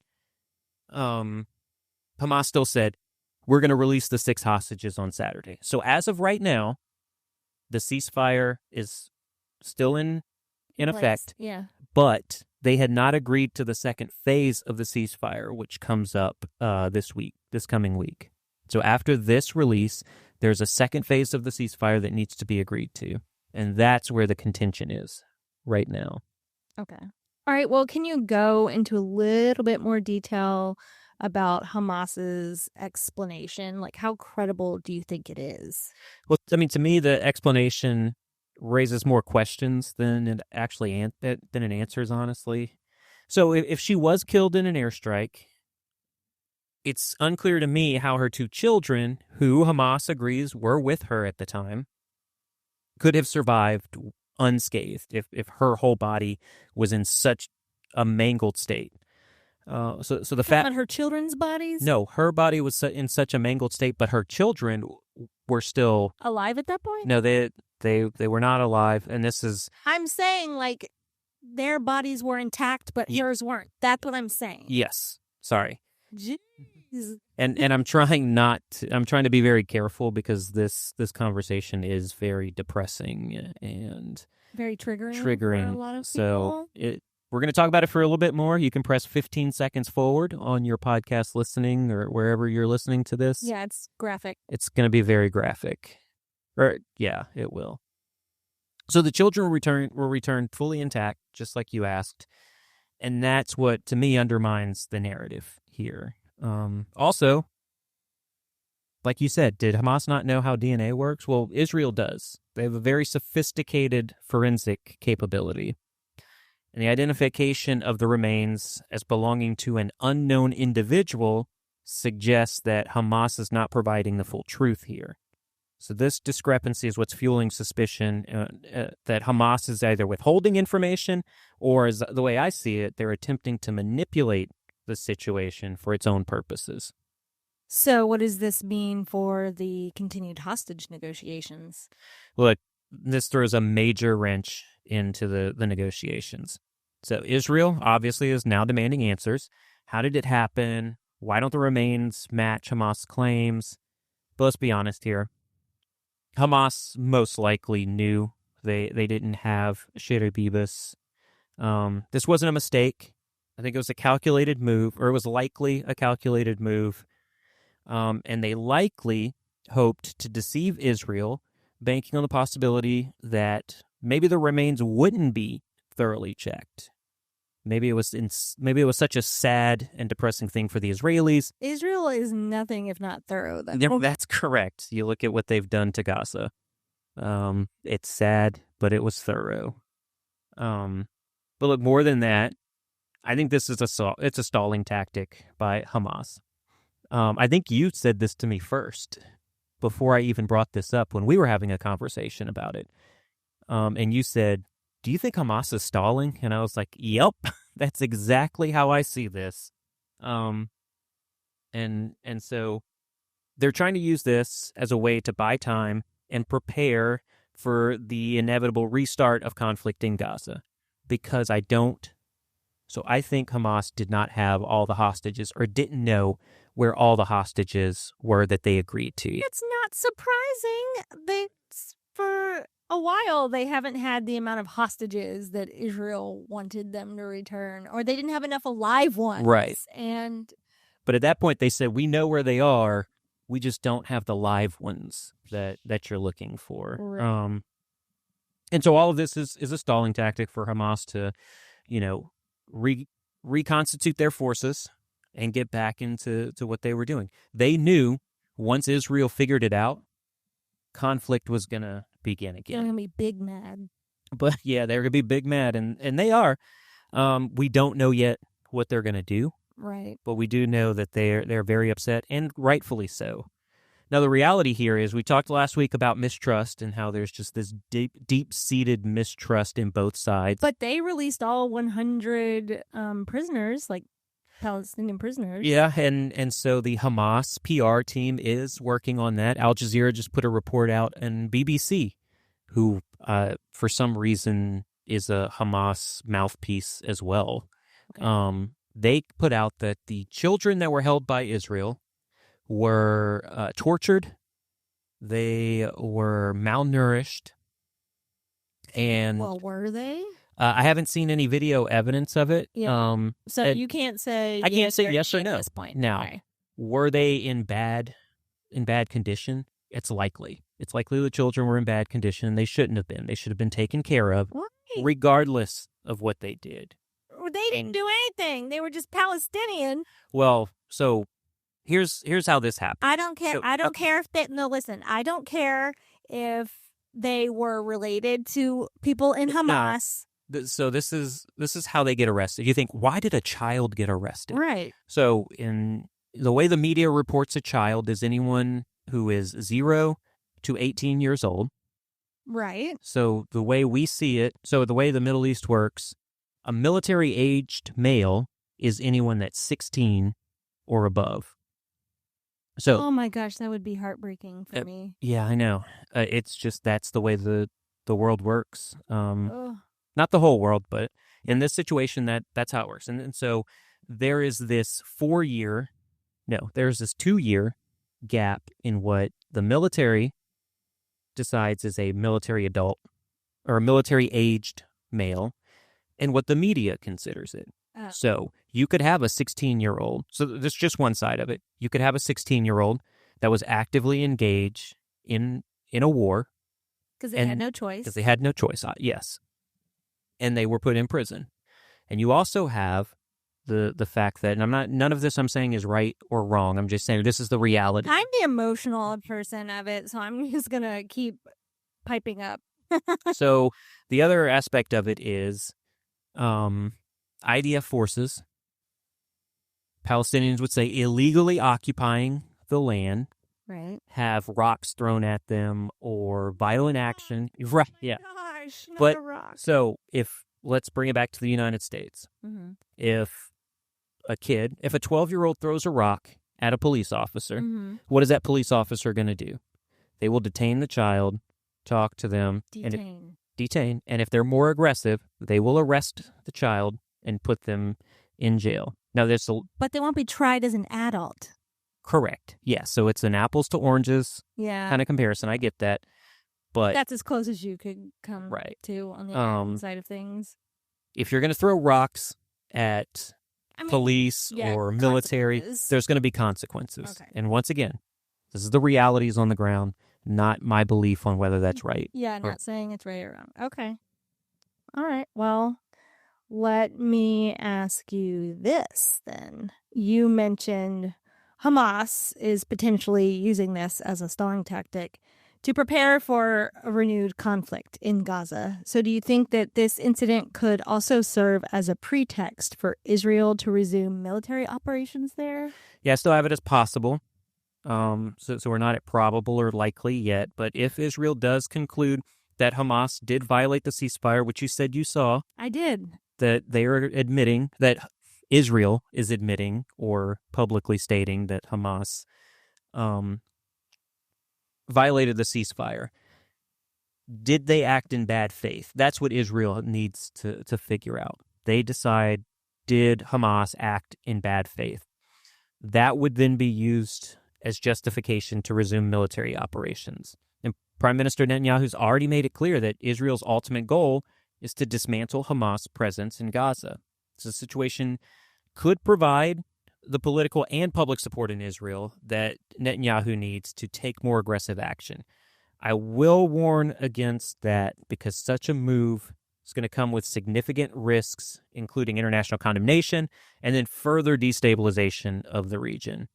Hamas still said, we're going to release the 6 hostages on Saturday. So as of right now, the ceasefire is still in effect. Yeah. But they had not agreed to the second phase of the ceasefire, which comes up this coming week. So after this release, there's a second phase of the ceasefire that needs to be agreed to. And that's where the contention is right now. Okay. All right. Well, can you go into a little bit more detail about Hamas's explanation? Like, how credible do you think it is? Well, I mean, to me, the explanation raises more questions than it actually than it answers, honestly. So if she was killed in an airstrike, it's unclear to me how her 2 children, who Hamas agrees were with her at the time, could have survived unscathed if her whole body was in such a mangled state. So the fact about her children's bodies? No, her body was in such a mangled state, but her children were still alive at that point. No, they were not alive, and this is. I'm saying like their bodies were intact, but hers weren't. That's what I'm saying. Yes, sorry. Jeez. And I'm trying to be very careful because this conversation is very depressing and very triggering for a lot of people. So we're going to talk about it for a little bit more. You can press 15 seconds forward on your podcast listening or wherever you're listening to this. Yeah, it's graphic. It's going to be very graphic. Yeah, it will. So the children will return fully intact, just like you asked. And that's what, to me, undermines the narrative here. Also, like you said, did Hamas not know how DNA works? Well, Israel does. They have a very sophisticated forensic capability. And the identification of the remains as belonging to an unknown individual suggests that Hamas is not providing the full truth here. So this discrepancy is what's fueling suspicion that Hamas is either withholding information or, as the way I see it, they're attempting to manipulate the situation for its own purposes. So what does this mean for the continued hostage negotiations? Look, this throws a major wrench into the negotiations. So Israel obviously is now demanding answers. How did it happen? Why don't the remains match Hamas claims? But let's be honest here. Hamas most likely knew they didn't have Shiri Bibas. This wasn't a mistake. I think it was a calculated move, or it was likely a calculated move. And they likely hoped to deceive Israel, banking on the possibility that maybe the remains wouldn't be thoroughly checked. Maybe it was such a sad and depressing thing for the Israelis. Israel is nothing if not thorough, though. That's correct. You look at what they've done to Gaza. It's sad, but it was thorough. But look, more than that, I think this is it's a stalling tactic by Hamas. I think you said this to me first, before I even brought this up when we were having a conversation about it. And you said, do you think Hamas is stalling? And I was like, yep, that's exactly how I see this. And so they're trying to use this as a way to buy time and prepare for the inevitable restart of conflict in Gaza. Because I think Hamas did not have all the hostages or didn't know where all the hostages were that they agreed to. It's not surprising. For a while, they haven't had the amount of hostages that Israel wanted them to return, or they didn't have enough alive ones. Right. But at that point, they said, we know where they are. We just don't have the live ones that you're looking for. Right. And so all of this is a stalling tactic for Hamas to, reconstitute their forces and get back into what they were doing. They knew once Israel figured it out, conflict was going to begin again. They're going to be big mad. But yeah, they're going to be big mad, and they are. We don't know yet what they're going to do. Right. But we do know that they're very upset, and rightfully so. Now, the reality here is we talked last week about mistrust and how there's just this deep-seated mistrust in both sides. But they released all 100 prisoners, like Palestinian prisoners. Yeah, and so the Hamas PR team is working on that. Al Jazeera just put a report out, and BBC, who for some reason is a Hamas mouthpiece as well, okay. They put out that the children that were held by Israel were tortured, they were malnourished, and... Well, were they? I haven't seen any video evidence of it. Yeah. So you can't say... I can't say yes or no. At this point. Now, right. Were they in bad condition? It's likely. It's likely the children were in bad condition. They shouldn't have been. They should have been taken care of, right. Regardless of what they did. They didn't do anything. They were just Palestinian. Well, so here's how this happened. I don't care. So, I don't care if they... No, listen. I don't care if they were related to people in Hamas. So this is how they get arrested. You think, why did a child get arrested? Right. So in the way the media reports a child is anyone who is 0 to 18 years old. Right. So the way we see it, the way the Middle East works, a military-aged male is anyone that's 16 or above. So, oh my gosh, that would be heartbreaking for me. Yeah, I know. It's just that's the way the world works. Not the whole world, but in this situation, that's how it works. And so there is this 2-year gap in what the military decides is a military adult or a military-aged male and what the media considers it. So you could have a 16-year-old. So there's just one side of it. You could have a 16-year-old that was actively engaged in a war. Because they had no choice. Because they had no choice, yes. And they were put in prison. And you also have the fact that, and none of this I'm saying is right or wrong. I'm just saying this is the reality. I'm the emotional person of it, so I'm just going to keep piping up. So the other aspect of it is IDF forces, Palestinians would say illegally occupying the land, right? Have rocks thrown at them or violent action. Right, yeah. Gosh, but a rock. So let's bring it back to the United States. Mm-hmm. If a 12-year-old throws a rock at a police officer, mm-hmm. What is that police officer going to do? They will detain the child, talk to them. Detain. And if they're more aggressive, they will arrest the child and put them in jail. Now, but they won't be tried as an adult. Correct. Yeah. So it's an apples to oranges kind of comparison. I get that. But that's as close as you could come to on the American side of things. If you're going to throw rocks at police or military, there's going to be consequences. Okay. And once again, this is the realities on the ground, not my belief on whether that's right. Yeah, not saying it's right or wrong. Okay. All right. Well, let me ask you this then. You mentioned Hamas is potentially using this as a stalling tactic to prepare for a renewed conflict in Gaza. So do you think that this incident could also serve as a pretext for Israel to resume military operations there? Yeah, I still have it as possible. So we're not at probable or likely yet. But if Israel does conclude that Hamas did violate the ceasefire, which you said you saw. I did. That they are admitting, that Israel is admitting or publicly stating that Hamas violated the ceasefire. Did they act in bad faith? That's what Israel needs to figure out. They decide, did Hamas act in bad faith? That would then be used as justification to resume military operations. And Prime Minister Netanyahu's already made it clear that Israel's ultimate goal is to dismantle Hamas' presence in Gaza. So the situation could provide the political and public support in Israel that Netanyahu needs to take more aggressive action. I will warn against that because such a move is going to come with significant risks, including international condemnation and then further destabilization of the region.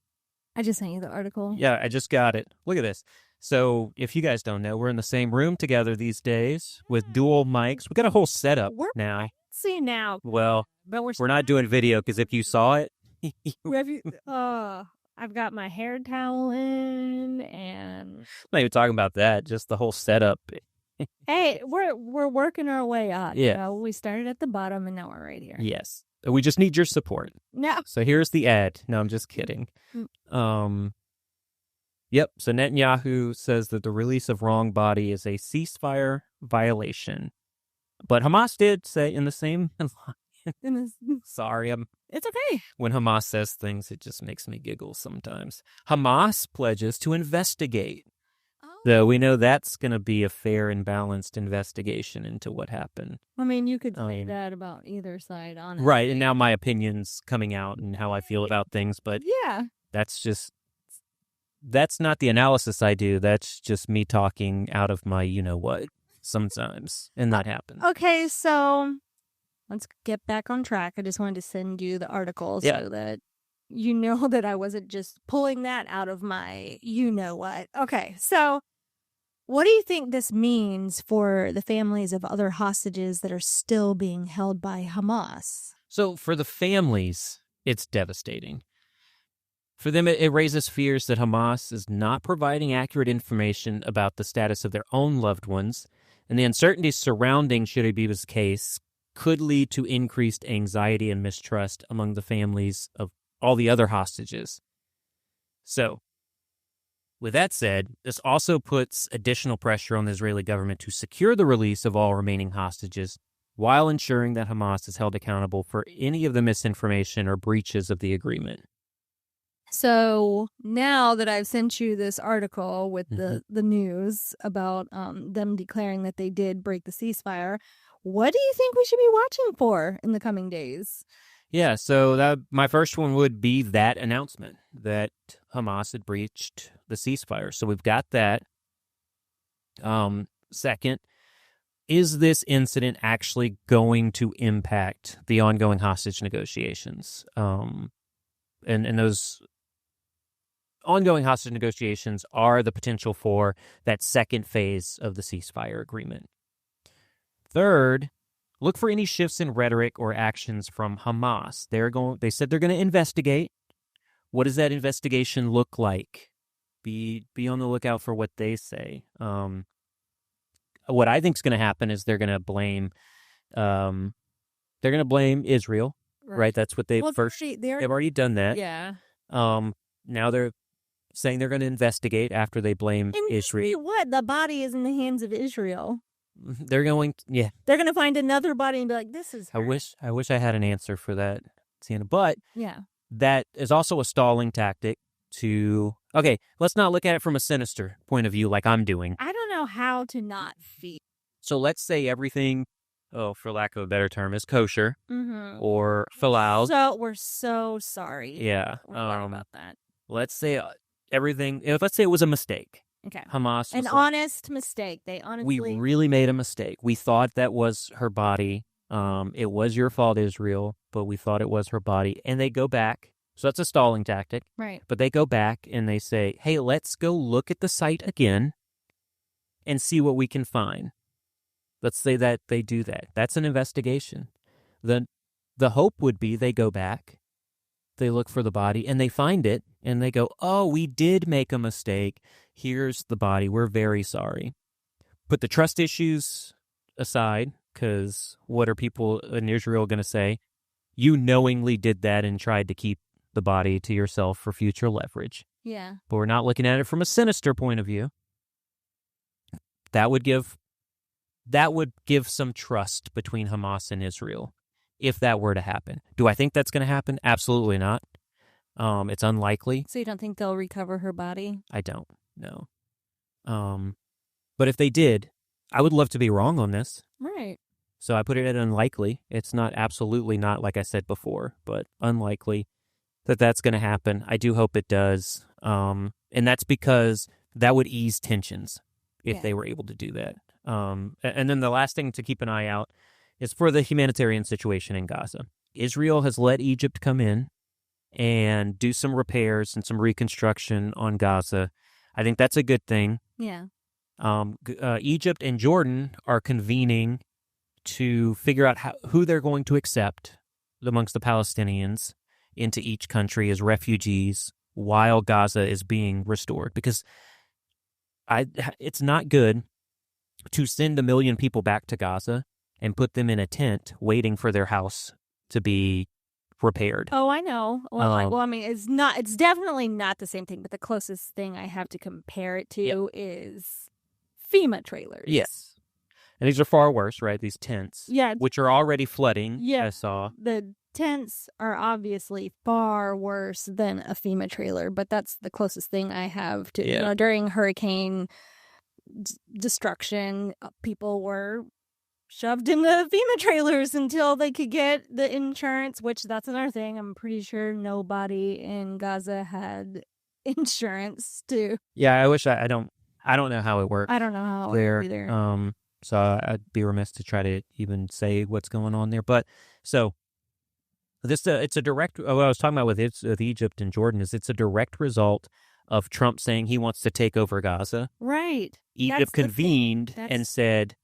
I just sent you the article. Yeah, I just got it. Look at this. So if you guys don't know, we're in the same room together these days with dual mics. We got a whole setup now. See now. Well, but we're not doing video because if you saw it, I've got my hair towel in, and I'm not even talking about that. Just the whole setup. Hey, we're working our way up. Yeah, you know, we started at the bottom, and now we're right here. Yes, we just need your support. No. So here's the ad. No, I'm just kidding. Yep. So Netanyahu says that the release of wrong body is a ceasefire violation, but Hamas did say in the same line. Sorry, It's okay. When Hamas says things, it just makes me giggle sometimes. Hamas pledges to investigate. Though we know that's going to be a fair and balanced investigation into what happened. I mean, you could say that about either side, honestly. Right, and now my opinion's coming out and how I feel about things, but yeah, that's not the analysis I do. That's just me talking out of my you-know-what sometimes, and that happens. Okay, so let's get back on track. I just wanted to send you the article so that you know that I wasn't just pulling that out of my you-know-what. Okay, so what do you think this means for the families of other hostages that are still being held by Hamas? So for the families, it's devastating. For them, it raises fears that Hamas is not providing accurate information about the status of their own loved ones, and the uncertainties surrounding Shirabiba's case could lead to increased anxiety and mistrust among the families of all the other hostages. So, with that said, this also puts additional pressure on the Israeli government to secure the release of all remaining hostages while ensuring that Hamas is held accountable for any of the misinformation or breaches of the agreement. So now that I've sent you this article with the news about them declaring that they did break the ceasefire, what do you think we should be watching for in the coming days? Yeah, so my first one would be that announcement that Hamas had breached the ceasefire. So we've got that. Second, is this incident actually going to impact the ongoing hostage negotiations? And those ongoing hostage negotiations are the potential for that second phase of the ceasefire agreement. Third, look for any shifts in rhetoric or actions from Hamas. They said they're going to investigate. What does that investigation look like? Be on the lookout for what they say. What I think is going to happen is they're going to blame Israel, right? That's what they've already done that. Yeah. Now they're saying they're going to investigate after they blame Israel. What? The body is in the hands of Israel. They're going, They're going to find another body and be like, "This is." I wish I had an answer for that, Tiana. But that is also a stalling tactic to. Okay, let's not look at it from a sinister point of view, like I'm doing. I don't know how to not feel. So let's say everything, for lack of a better term, is kosher or halal. So we're so sorry. Yeah, we're sorry about that. Let's say everything. Let's say it was a mistake. Okay. Hamas. An honest mistake. We really made a mistake. We thought that was her body. It was your fault, Israel, but we thought it was her body. And they go back. So that's a stalling tactic. Right. But they go back and they say, hey, let's go look at the site again and see what we can find. Let's say that they do that. That's an investigation. The hope would be they go back, they look for the body, and they find it, and they go, oh, we did make a mistake. Here's the body. We're very sorry. Put the trust issues aside, because what are people in Israel going to say? You knowingly did that and tried to keep the body to yourself for future leverage. Yeah. But we're not looking at it from a sinister point of view. That would give some trust between Hamas and Israel if that were to happen. Do I think that's going to happen? Absolutely not. It's unlikely. So you don't think they'll recover her body? I don't, no. But if they did, I would love to be wrong on this. Right. So I put it at unlikely. It's not absolutely not like I said before, but unlikely that that's going to happen. I do hope it does. And that's because that would ease tensions if they were able to do that. And then the last thing to keep an eye out is for the humanitarian situation in Gaza. Israel has let Egypt come in and do some repairs and some reconstruction on Gaza. I think that's a good thing. Yeah. Egypt and Jordan are convening to figure out who they're going to accept amongst the Palestinians into each country as refugees while Gaza is being restored. Because it's not good to send 1 million people back to Gaza and put them in a tent waiting for their house to be repaired. Oh, I know. Well, I mean, it's definitely not the same thing, but the closest thing I have to compare it to is FEMA trailers. Yes. And these are far worse, right? These tents. Yeah. Which are already flooding, yeah, I saw. The tents are obviously far worse than a FEMA trailer, but that's the closest thing I have to, during hurricane destruction, people were shoved into FEMA trailers until they could get the insurance, which that's another thing. I'm pretty sure nobody in Gaza had insurance to. Yeah, I wish I don't know how it works. I don't know how it works either. So I'd be remiss to try to even say what's going on there. But so this it's a direct. What I was talking about with Egypt and Jordan is it's a direct result of Trump saying he wants to take over Gaza. Right. Egypt convened and said,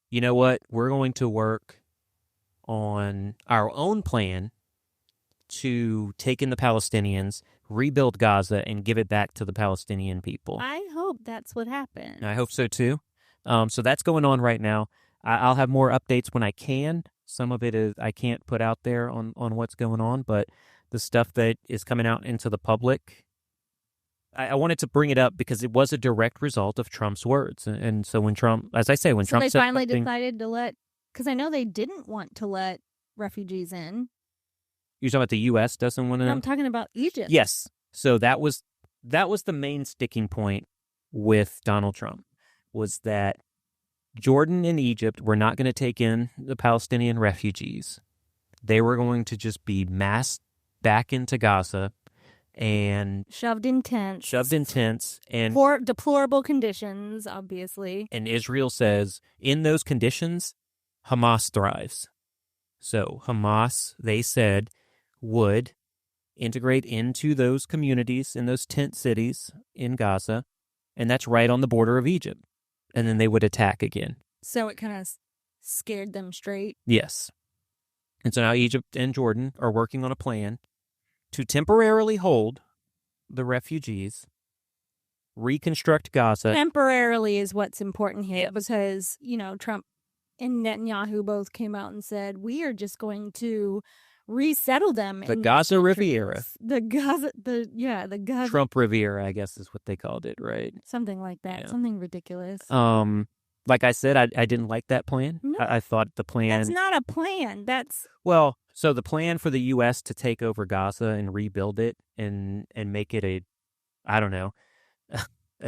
you know what, we're going to work on our own plan to take in the Palestinians, rebuild Gaza, and give it back to the Palestinian people. I hope that's what happened. I hope so too. So that's going on right now. I'll have more updates when I can. Some of it is I can't put out there on what's going on, but the stuff that is coming out into the public, I wanted to bring it up because it was a direct result of Trump's words. And so when Trump, as I say, when Trump they finally decided to let, because I know they didn't want to let refugees in. You're talking about the U.S. doesn't want to? No, I'm talking about Egypt. Yes. So that was the main sticking point with Donald Trump, was that Jordan and Egypt were not going to take in the Palestinian refugees. They were going to just be massed back into Gaza and shoved in tents and for deplorable conditions, obviously. And Israel says in those conditions, Hamas thrives. So Hamas, they said, would integrate into those communities, in those tent cities in Gaza, and that's right on the border of Egypt. And then they would attack again. So it kind of scared them straight. Yes. And so now Egypt and Jordan are working on a plan to temporarily hold the refugees, reconstruct Gaza. Temporarily is what's important here, because, Trump and Netanyahu both came out and said, we are just going to resettle them. The Gaza Riviera. The Gaza. Trump Riviera, I guess is what they called it, right? Something like that. Yeah. Something ridiculous. Like I said, I didn't like that plan. No, I thought the plan... That's not a plan. Well, so the plan for the U.S. to take over Gaza and rebuild it and make it a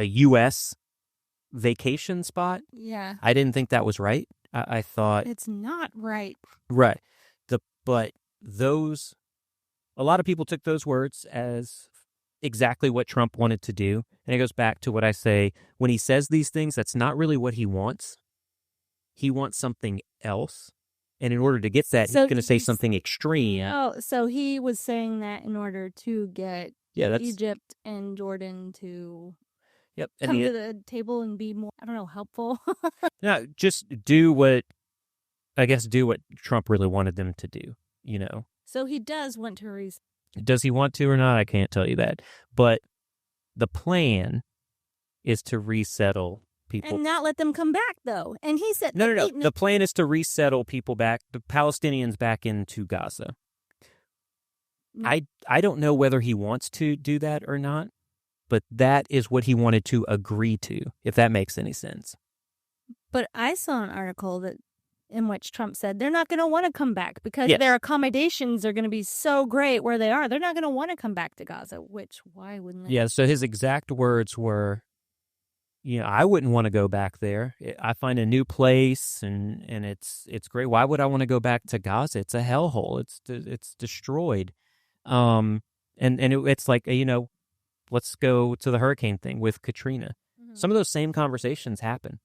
U.S. vacation spot. Yeah. I didn't think that was right. I thought... It's not right. Right. But a lot of people took those words as exactly what Trump wanted to do. And it goes back to what I say, when he says these things, that's not really what he wants. He wants something else. And in order to get that, he's going to say something extreme. Oh, so he was saying that in order to get Egypt and Jordan to come to the table and be more, I don't know, helpful. No, just do what Trump really wanted them to do, you know. So he does want to resettle. Does he want to or not? I can't tell you that. But the plan is to resettle people. And not let them come back, though. And he said... No. The plan is to resettle people back, the Palestinians back into Gaza. I don't know whether he wants to do that or not, but that is what he wanted to agree to, if that makes any sense. But I saw an article in which Trump said they're not going to want to come back because their accommodations are going to be so great where they are. They're not going to want to come back to Gaza, which why wouldn't they? Yeah, so his exact words were, I wouldn't want to go back there. I find a new place and it's great. Why would I want to go back to Gaza? It's a hellhole. It's destroyed. It's like, let's go to the hurricane thing with Katrina. Mm-hmm. Some of those same conversations happen.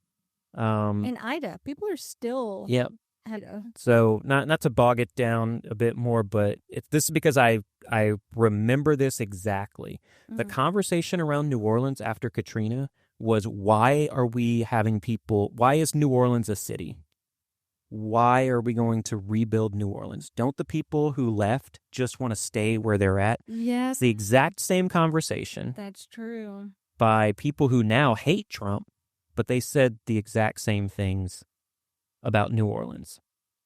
In Ida, people are still. Yep. So not to bog it down a bit more, but this is because I remember this exactly. Mm-hmm. The conversation around New Orleans after Katrina was, why is New Orleans a city? Why are we going to rebuild New Orleans? Don't the people who left just want to stay where they're at? Yes. The exact same conversation. That's true. By people who now hate Trump, but they said the exact same things about New Orleans.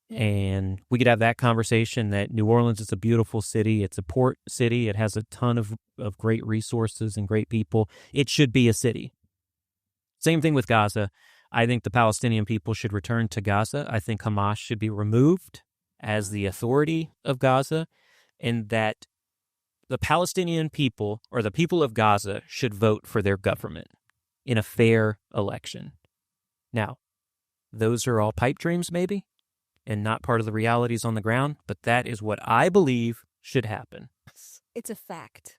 And we could have that conversation that New Orleans is a beautiful city. It's a port city. It has a ton of great resources and great people. It should be a city. Same thing with Gaza. I think the Palestinian people should return to Gaza. I think Hamas should be removed as the authority of Gaza, and that the Palestinian people or the people of Gaza should vote for their government in a fair election. Now, those are all pipe dreams maybe, and not part of the realities on the ground, but that is what I believe should happen. It's a fact.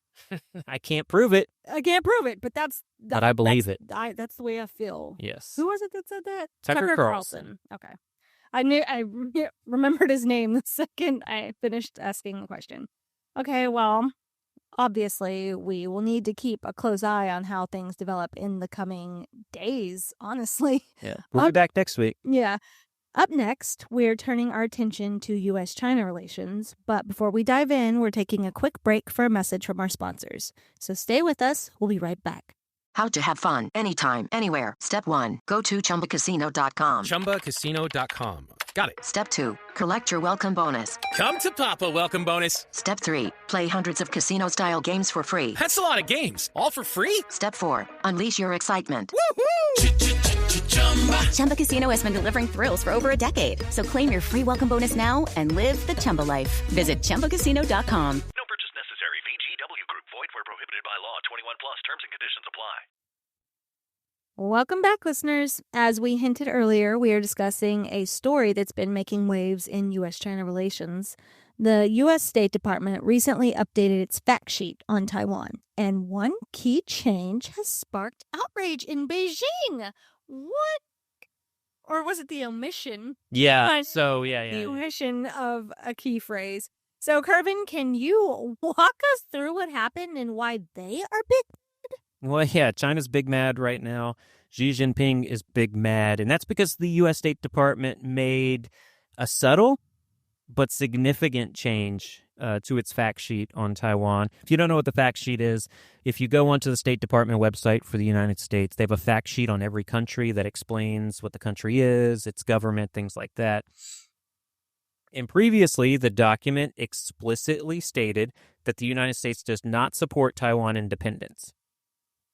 I can't prove it. But but I believe it. That's the way I feel. Yes. Who was it that said that? Tucker Carlson. Okay. I remembered his name the second I finished asking the question. Okay, well, obviously, we will need to keep a close eye on how things develop in the coming days, honestly. Yeah. We'll be back next week. Yeah. Up next, we're turning our attention to U.S. China relations. But before we dive in, we're taking a quick break for a message from our sponsors. So stay with us. We'll be right back. How to have fun anytime, anywhere. Step 1. Go to ChumbaCasino.com. ChumbaCasino.com. Got it. Step 2. Collect your welcome bonus. Come to Papa welcome bonus. Step 3. Play hundreds of casino-style games for free. That's a lot of games. All for free? Step 4. Unleash your excitement. Woohoo! Chumba Casino has been delivering thrills for over a decade. So claim your free welcome bonus now and live the Chumba life. Visit ChumbaCasino.com. No purchase necessary. VGW Group. Void where prohibited by law. 21 plus. Terms and conditions apply. Welcome back, listeners. As we hinted earlier, we are discussing a story that's been making waves in U.S. China relations. The U.S. State Department recently updated its fact sheet on Taiwan, and one key change has sparked outrage in Beijing. What? Or was it the omission? Yeah, The omission of a key phrase. So, Kervin, can you walk us through what happened and why they are big? Well, yeah, China's big mad right now. Xi Jinping is big mad, and that's because the U.S. State Department made a subtle but significant change to its fact sheet on Taiwan. If you don't know what the fact sheet is, if you go onto the State Department website for the United States, they have a fact sheet on every country that explains what the country is, its government, things like that. And previously, the document explicitly stated that the United States does not support Taiwan independence.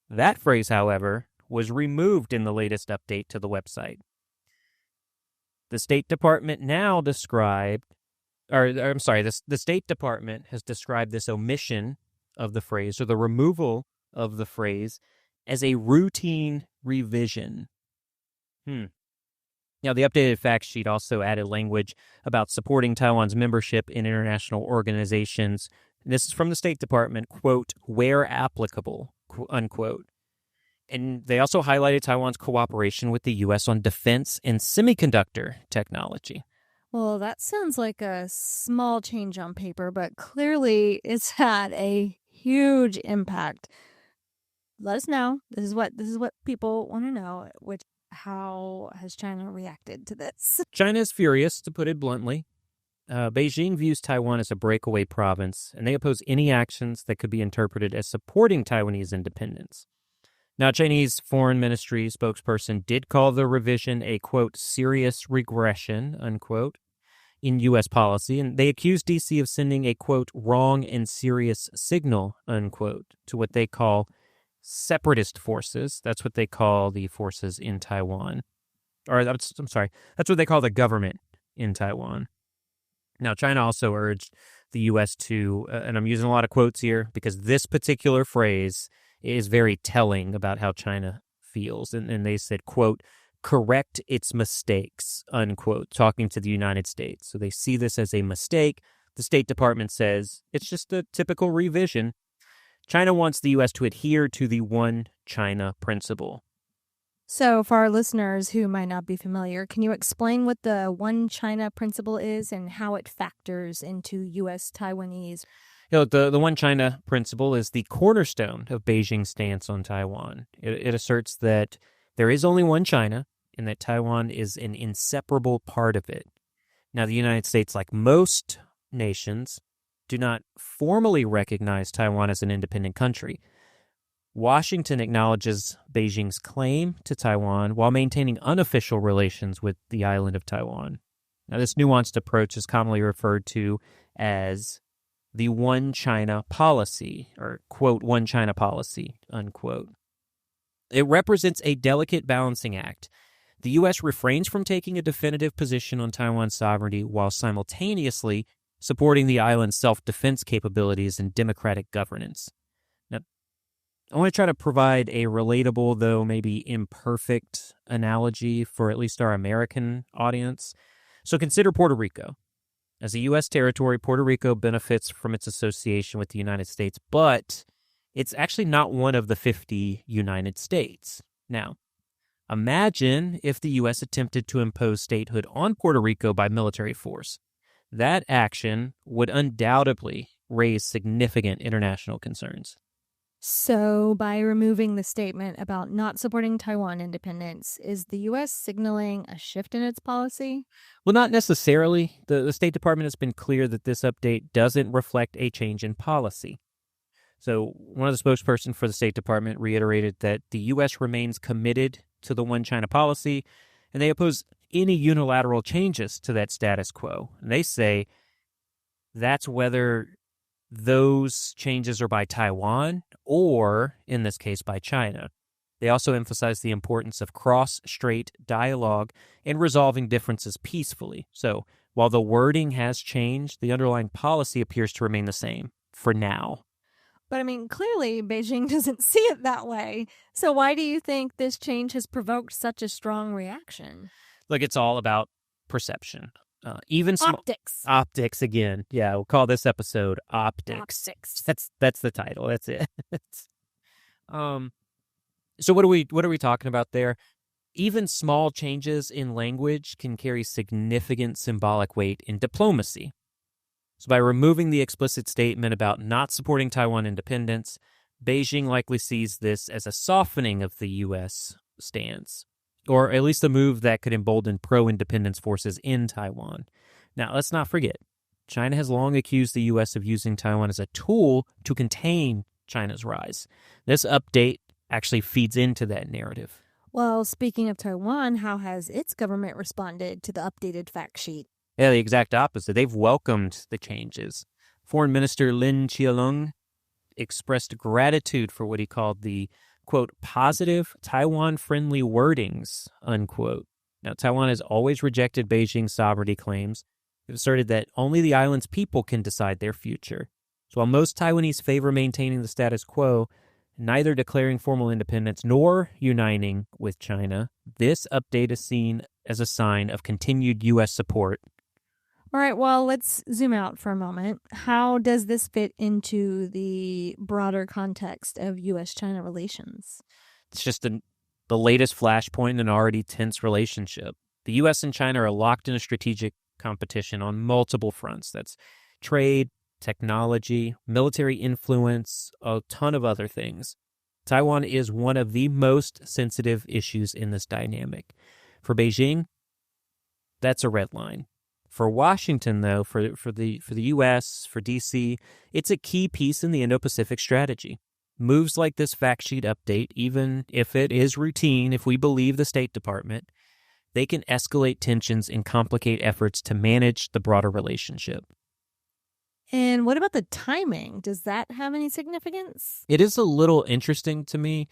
That phrase, however, was removed in the latest update to the website. The State Department now the State Department has described this omission of the phrase, or the removal of the phrase, as a routine revision. Now, the updated fact sheet also added language about supporting Taiwan's membership in international organizations. This is from the State Department, quote, where applicable, unquote. And they also highlighted Taiwan's cooperation with the U.S. on defense and semiconductor technology. Well, that sounds like a small change on paper, but clearly it's had a huge impact. Let us know. This is what people want to know. How has China reacted to this? China is furious, to put it bluntly. Beijing views Taiwan as a breakaway province, and they oppose any actions that could be interpreted as supporting Taiwanese independence. Now, Chinese Foreign Ministry spokesperson did call the revision a, quote, serious regression, unquote, in U.S. policy, and they accused D.C. of sending a, quote, wrong and serious signal, unquote, to what they call separatist forces. That's what they call the forces in Taiwan. I'm sorry, that's what they call the government in Taiwan. Now, China also urged the U.S. to, and I'm using a lot of quotes here because this particular phrase is very telling about how China feels. And they said, quote, correct its mistakes, unquote, talking to the United States. So they see this as a mistake. The State Department says it's just a typical revision. China wants the U.S. to adhere to the one China principle. So, for our listeners who might not be familiar, can you explain what the one China principle is and how it factors into U.S. Taiwanese? The one China principle is the cornerstone of Beijing's stance on Taiwan. It asserts that there is only one China and that Taiwan is an inseparable part of it. Now, the United States, like most nations, do not formally recognize Taiwan as an independent country. Washington acknowledges Beijing's claim to Taiwan while maintaining unofficial relations with the island of Taiwan. Now, this nuanced approach is commonly referred to as the one China policy, or, quote, one China policy, unquote. It represents a delicate balancing act. The U.S. refrains from taking a definitive position on Taiwan's sovereignty while simultaneously supporting the island's self-defense capabilities and democratic governance. Now, I want to try to provide a relatable, though maybe imperfect, analogy for at least our American audience. So consider Puerto Rico. As a U.S. territory, Puerto Rico benefits from its association with the United States, but it's actually not one of the 50 United States. Now, imagine if the U.S. attempted to impose statehood on Puerto Rico by military force. That action would undoubtedly raise significant international concerns. So, by removing the statement about not supporting Taiwan independence, is the U.S. signaling a shift in its policy? Well, not necessarily. The State Department has been clear that this update doesn't reflect a change in policy. So, one of the spokespersons for the State Department reiterated that the U.S. remains committed to the one China policy, and they oppose any unilateral changes to that status quo. And they say that's whether those changes are by Taiwan or, in this case, by China. They also emphasize the importance of cross-strait dialogue and resolving differences peacefully. So, while the wording has changed, the underlying policy appears to remain the same for now. But, clearly Beijing doesn't see it that way. So why do you think this change has provoked such a strong reaction? Look, it's all about perception. Optics. Optics again. Yeah, we'll call this episode Optics. That's the title. That's it. So what are we talking about there? Even small changes in language can carry significant symbolic weight in diplomacy. So by removing the explicit statement about not supporting Taiwan independence, Beijing likely sees this as a softening of the U.S. stance, or at least a move that could embolden pro-independence forces in Taiwan. Now, let's not forget, China has long accused the U.S. of using Taiwan as a tool to contain China's rise. This update actually feeds into that narrative. Well, speaking of Taiwan, how has its government responded to the updated fact sheet? Yeah, the exact opposite. They've welcomed the changes. Foreign Minister Lin Chialong expressed gratitude for what he called the, quote, positive Taiwan-friendly wordings, unquote. Now, Taiwan has always rejected Beijing's sovereignty claims. It asserted that only the island's people can decide their future. So while most Taiwanese favor maintaining the status quo, neither declaring formal independence nor uniting with China, this update is seen as a sign of continued U.S. support. All right, well, let's zoom out for a moment. How does this fit into the broader context of U.S.-China relations? It's just the latest flashpoint in an already tense relationship. The U.S. and China are locked in a strategic competition on multiple fronts. That's trade, technology, military influence, a ton of other things. Taiwan is one of the most sensitive issues in this dynamic. For Beijing, that's a red line. For Washington, though, for the U.S., for D.C., it's a key piece in the Indo-Pacific strategy. Moves like this fact sheet update, even if it is routine, if we believe the State Department, they can escalate tensions and complicate efforts to manage the broader relationship. And what about the timing? Does that have any significance? It is a little interesting to me.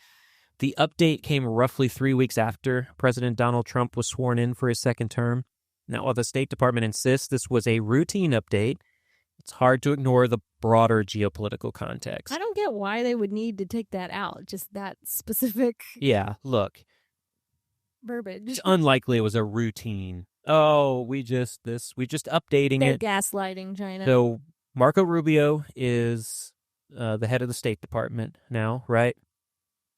The update came roughly 3 weeks after President Donald Trump was sworn in for his second term. Now, while the State Department insists this was a routine update, it's hard to ignore the broader geopolitical context. I don't get why they would need to take that out, just that specific Yeah, look, verbiage. it's unlikely it was a routine. Oh, we just updating They're it. gaslighting China. So Marco Rubio is the head of the State Department now, right?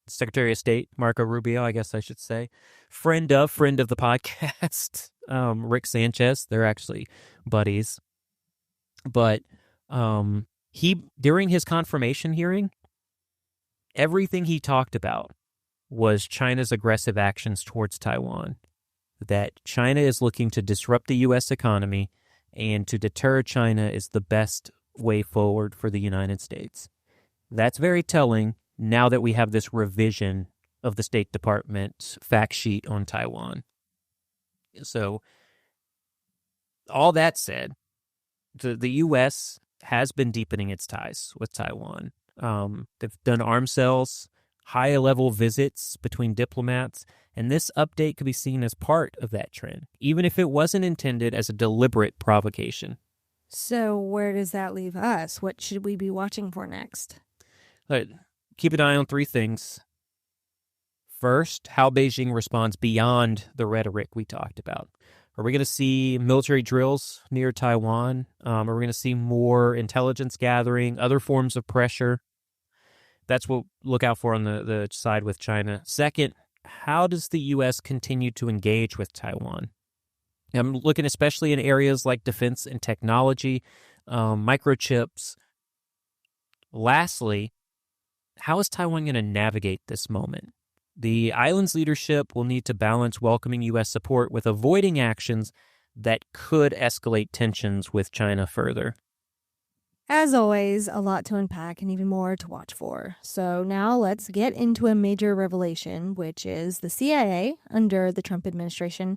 Secretary of State, Marco Rubio, I guess I should say. Friend of the podcast, Rick Sanchez. They're actually buddies. But he, during his confirmation hearing, everything he talked about was China's aggressive actions towards Taiwan, that China is looking to disrupt the U.S. economy, and to deter China is the best way forward for the United States. That's very telling now that we have this revision of the State Department fact sheet on Taiwan. So, all that said, the U.S. has been deepening its ties with Taiwan. They've done arms sales, high-level visits between diplomats, and this update could be seen as part of that trend, even if it wasn't intended as a deliberate provocation. So where does that leave us? What should we be watching for next? Keep an eye on three things. First, how Beijing responds beyond the rhetoric we talked about. Are we going to see military drills near Taiwan? Are we going to see more intelligence gathering, other forms of pressure? That's what look out for on the side with China. Second, how does the U.S. continue to engage with Taiwan? I'm looking especially in areas like defense and technology, microchips. Lastly, how is Taiwan going to navigate this moment? The island's leadership will need to balance welcoming U.S. support with avoiding actions that could escalate tensions with China further. As always, a lot to unpack and even more to watch for. So now let's get into a major revelation, which is the CIA, under the Trump administration,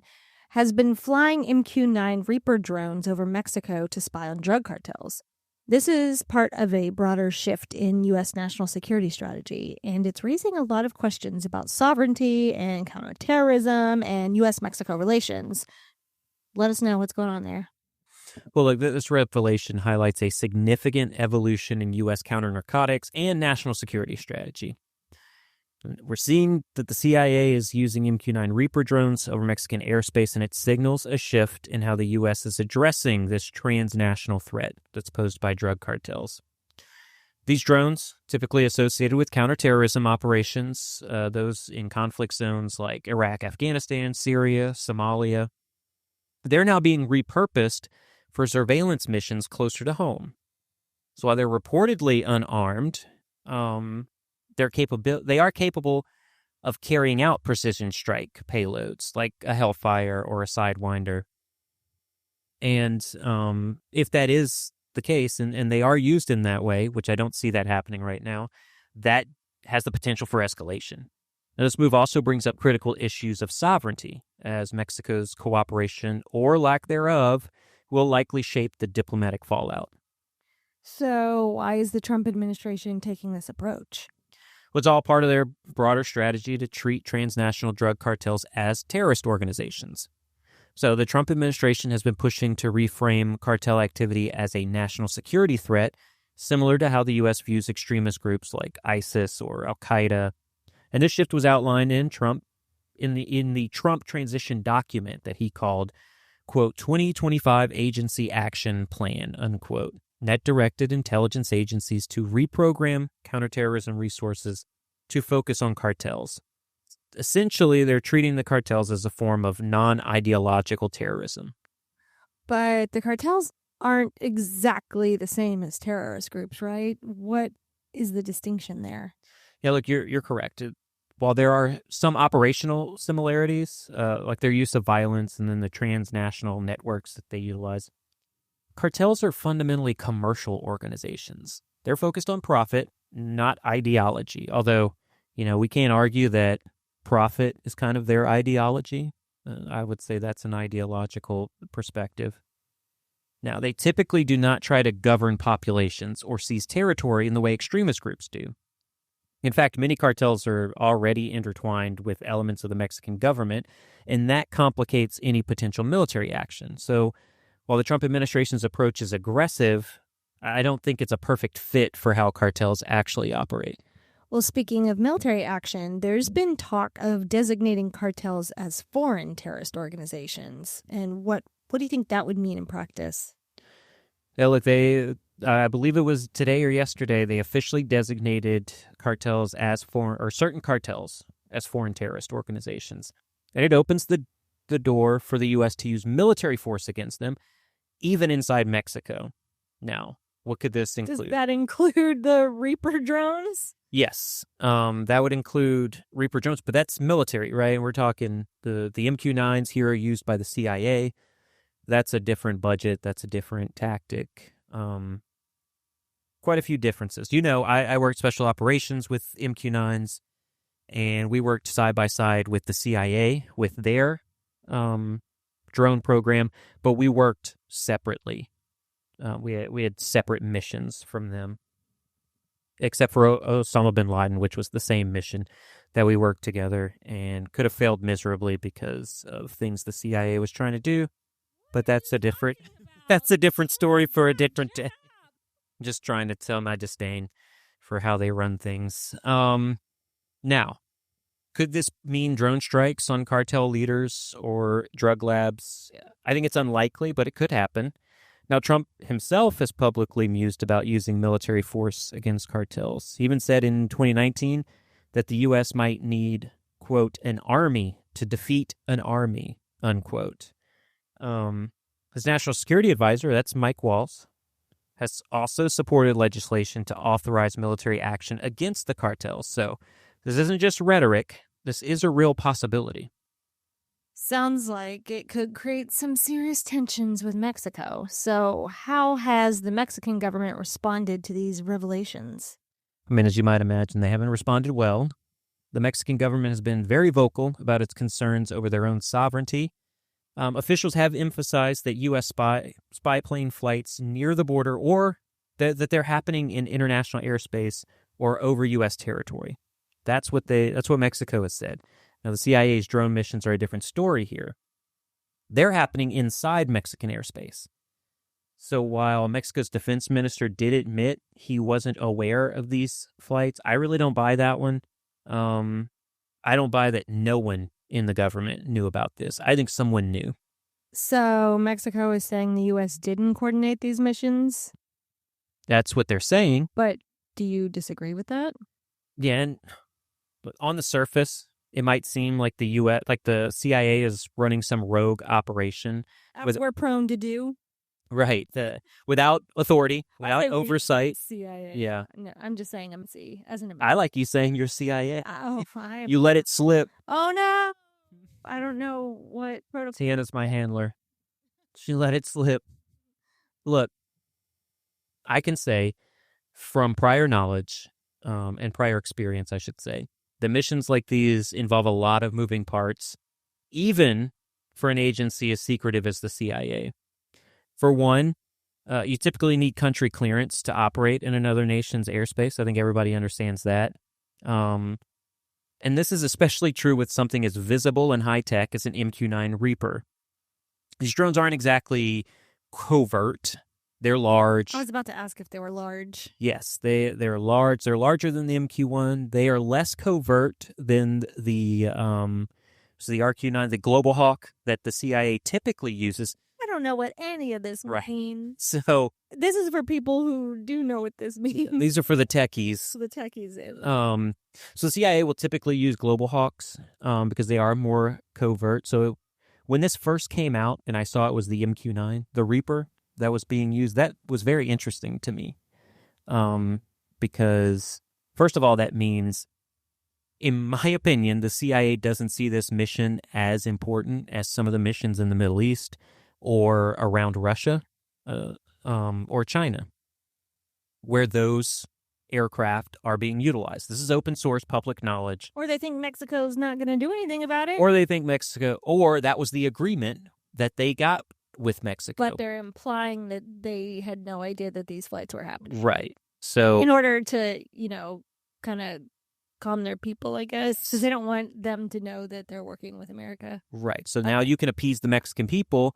has been flying MQ-9 Reaper drones over Mexico to spy on drug cartels. This is part of a broader shift in U.S. national security strategy, and it's raising a lot of questions about sovereignty and counterterrorism and U.S.-Mexico relations. Let us know what's going on there. Well, look, this revelation highlights a significant evolution in U.S. counter-narcotics and national security strategy. We're seeing that the CIA is using MQ-9 Reaper drones over Mexican airspace, and it signals a shift in how the U.S. is addressing this transnational threat that's posed by drug cartels. These drones, typically associated with counterterrorism operations, those in conflict zones like Iraq, Afghanistan, Syria, Somalia, they're now being repurposed for surveillance missions closer to home. So while they're reportedly unarmed, they are capable of carrying out precision strike payloads like a Hellfire or a Sidewinder. And if that is the case, and they are used in that way, which I don't see that happening right now, that has the potential for escalation. Now, this move also brings up critical issues of sovereignty, as Mexico's cooperation, or lack thereof, will likely shape the diplomatic fallout. So why is the Trump administration taking this approach? It's all part of their broader strategy to treat transnational drug cartels as terrorist organizations. So the Trump administration has been pushing to reframe cartel activity as a national security threat, similar to how the U.S. views extremist groups like ISIS or Al-Qaeda. And this shift was outlined in the Trump transition document that he called, quote, 2025 Agency Action Plan, unquote. That directed intelligence agencies to reprogram counterterrorism resources to focus on cartels. Essentially, they're treating the cartels as a form of non-ideological terrorism. But the cartels aren't exactly the same as terrorist groups, right? What is the distinction there? Yeah, look, you're correct. While there are some operational similarities, like their use of violence and then the transnational networks that they utilize, cartels are fundamentally commercial organizations. They're focused on profit, not ideology. Although, we can't argue that profit is kind of their ideology. I would say that's an ideological perspective. Now, they typically do not try to govern populations or seize territory in the way extremist groups do. In fact, many cartels are already intertwined with elements of the Mexican government, and that complicates any potential military action. So, while the Trump administration's approach is aggressive, I don't think it's a perfect fit for how cartels actually operate. Well, speaking of military action, there's been talk of designating cartels as foreign terrorist organizations. And what do you think that would mean in practice? Yeah, look, I believe it was today or yesterday, they officially designated cartels as certain cartels as foreign terrorist organizations. And it opens the door for the U.S. to use military force against them, even inside Mexico. Now, what could this include? Does that include the Reaper drones? Yes, that would include Reaper drones, but that's military, right? We're talking the MQ-9s here are used by the CIA. That's a different budget. That's a different tactic. Quite a few differences. I worked special operations with MQ-9s, and we worked side by side with the CIA with their drone program, but we worked separately. We had separate missions from them, except for Osama bin Laden, which was the same mission that we worked together and could have failed miserably because of things the CIA was trying to do. But that's a different story for a different day. Just trying to tell my disdain for how they run things. Now, could this mean drone strikes on cartel leaders or drug labs? I think it's unlikely, but it could happen. Now, Trump himself has publicly mused about using military force against cartels. He even said in 2019 that the U.S. might need, quote, an army to defeat an army, unquote. His national security advisor, that's Mike Waltz, has also supported legislation to authorize military action against the cartels. So this isn't just rhetoric. This is a real possibility. Sounds like it could create some serious tensions with Mexico. So how has the Mexican government responded to these revelations? I mean, as you might imagine, they haven't responded well. The Mexican government has been very vocal about its concerns over their own sovereignty. Officials have emphasized that U.S. spy plane flights near the border or that they're happening in international airspace or over U.S. territory. That's what Mexico has said. Now, the CIA's drone missions are a different story here. They're happening inside Mexican airspace. So while Mexico's defense minister did admit he wasn't aware of these flights, I really don't buy that one. I don't buy that no one in the government knew about this. I think someone knew. So Mexico is saying the U.S. didn't coordinate these missions? That's what they're saying. But do you disagree with that? Yeah, but on the surface, it might seem like the U.S., like the CIA is running some rogue operation. As we're prone to do. Right. Without authority, without oversight. CIA. Yeah. No, I'm just saying I'm as an American. I like you saying you're CIA. Oh, you let it slip. Oh, no. I don't know what protocol. Tiana's my handler. She let it slip. Look, I can say from prior knowledge and prior experience, I should say, that missions like these involve a lot of moving parts, even for an agency as secretive as the CIA. For one, you typically need country clearance to operate in another nation's airspace. I think everybody understands that. And this is especially true with something as visible and high-tech as an MQ-9 Reaper. These drones aren't exactly covert. They're large. I was about to ask if they were large. Yes, they're large. They're larger than the MQ-1. They are less covert than the RQ-9, the Global Hawk that the CIA typically uses. I don't know what any of this means. So this is for people who do know what this means. These are for the techies. The techies. So the CIA will typically use Global Hawks because they are more covert. So When this first came out and I saw it was the MQ-9, the Reaper that was being used, that was very interesting to me. Because, first of all, that means, in my opinion, the CIA doesn't see this mission as important as some of the missions in the Middle East or around Russia or China, where those aircraft are being utilized. This is open source, public knowledge. Or they think Mexico's not going to do anything about it. Or they think Mexico, or that was the agreement that they got with Mexico. But they're implying that they had no idea that these flights were happening. Right. So, in order to, kind of calm their people, I guess, because they don't want them to know that they're working with America. Right. So now you can appease the Mexican people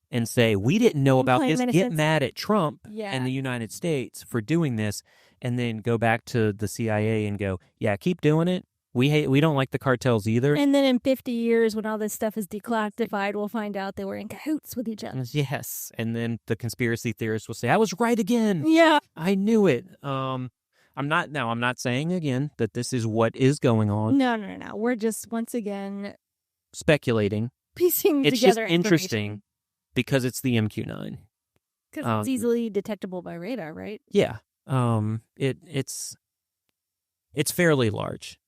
and say, we didn't know about this, get mad at Trump and the United States for doing this, and then go back to the CIA and go, yeah, keep doing it. We don't like the cartels either. And then in 50 years, when all this stuff is declassified, we'll find out they were in cahoots with each other. Yes. And then the conspiracy theorists will say, I was right again. Yeah. I knew it. I'm not saying again that this is what is going on. No. We're just, once again, speculating. Piecing it's together just interesting because it's the MQ-9. Because it's easily detectable by radar, right? Yeah. It's fairly large.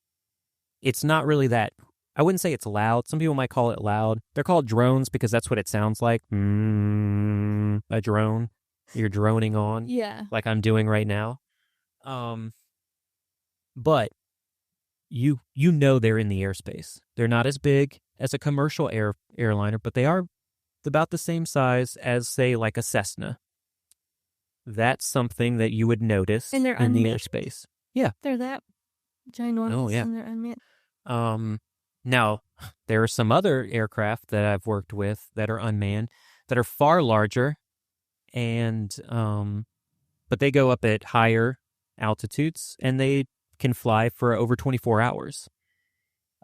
It's not really that. I wouldn't say it's loud. Some people might call it loud. They're called drones because that's what it sounds like. A drone. You're droning on. Yeah. Like I'm doing right now. But you know they're in the airspace. They're not as big as a commercial airliner, but they are about the same size as, say, like a Cessna. That's something that you would notice in the airspace. Yeah. They're that ginormous. Oh, yeah. And they're unmanned. Now, there are some other aircraft that I've worked with that are unmanned that are far larger, and but they go up at higher altitudes, and they can fly for over 24 hours.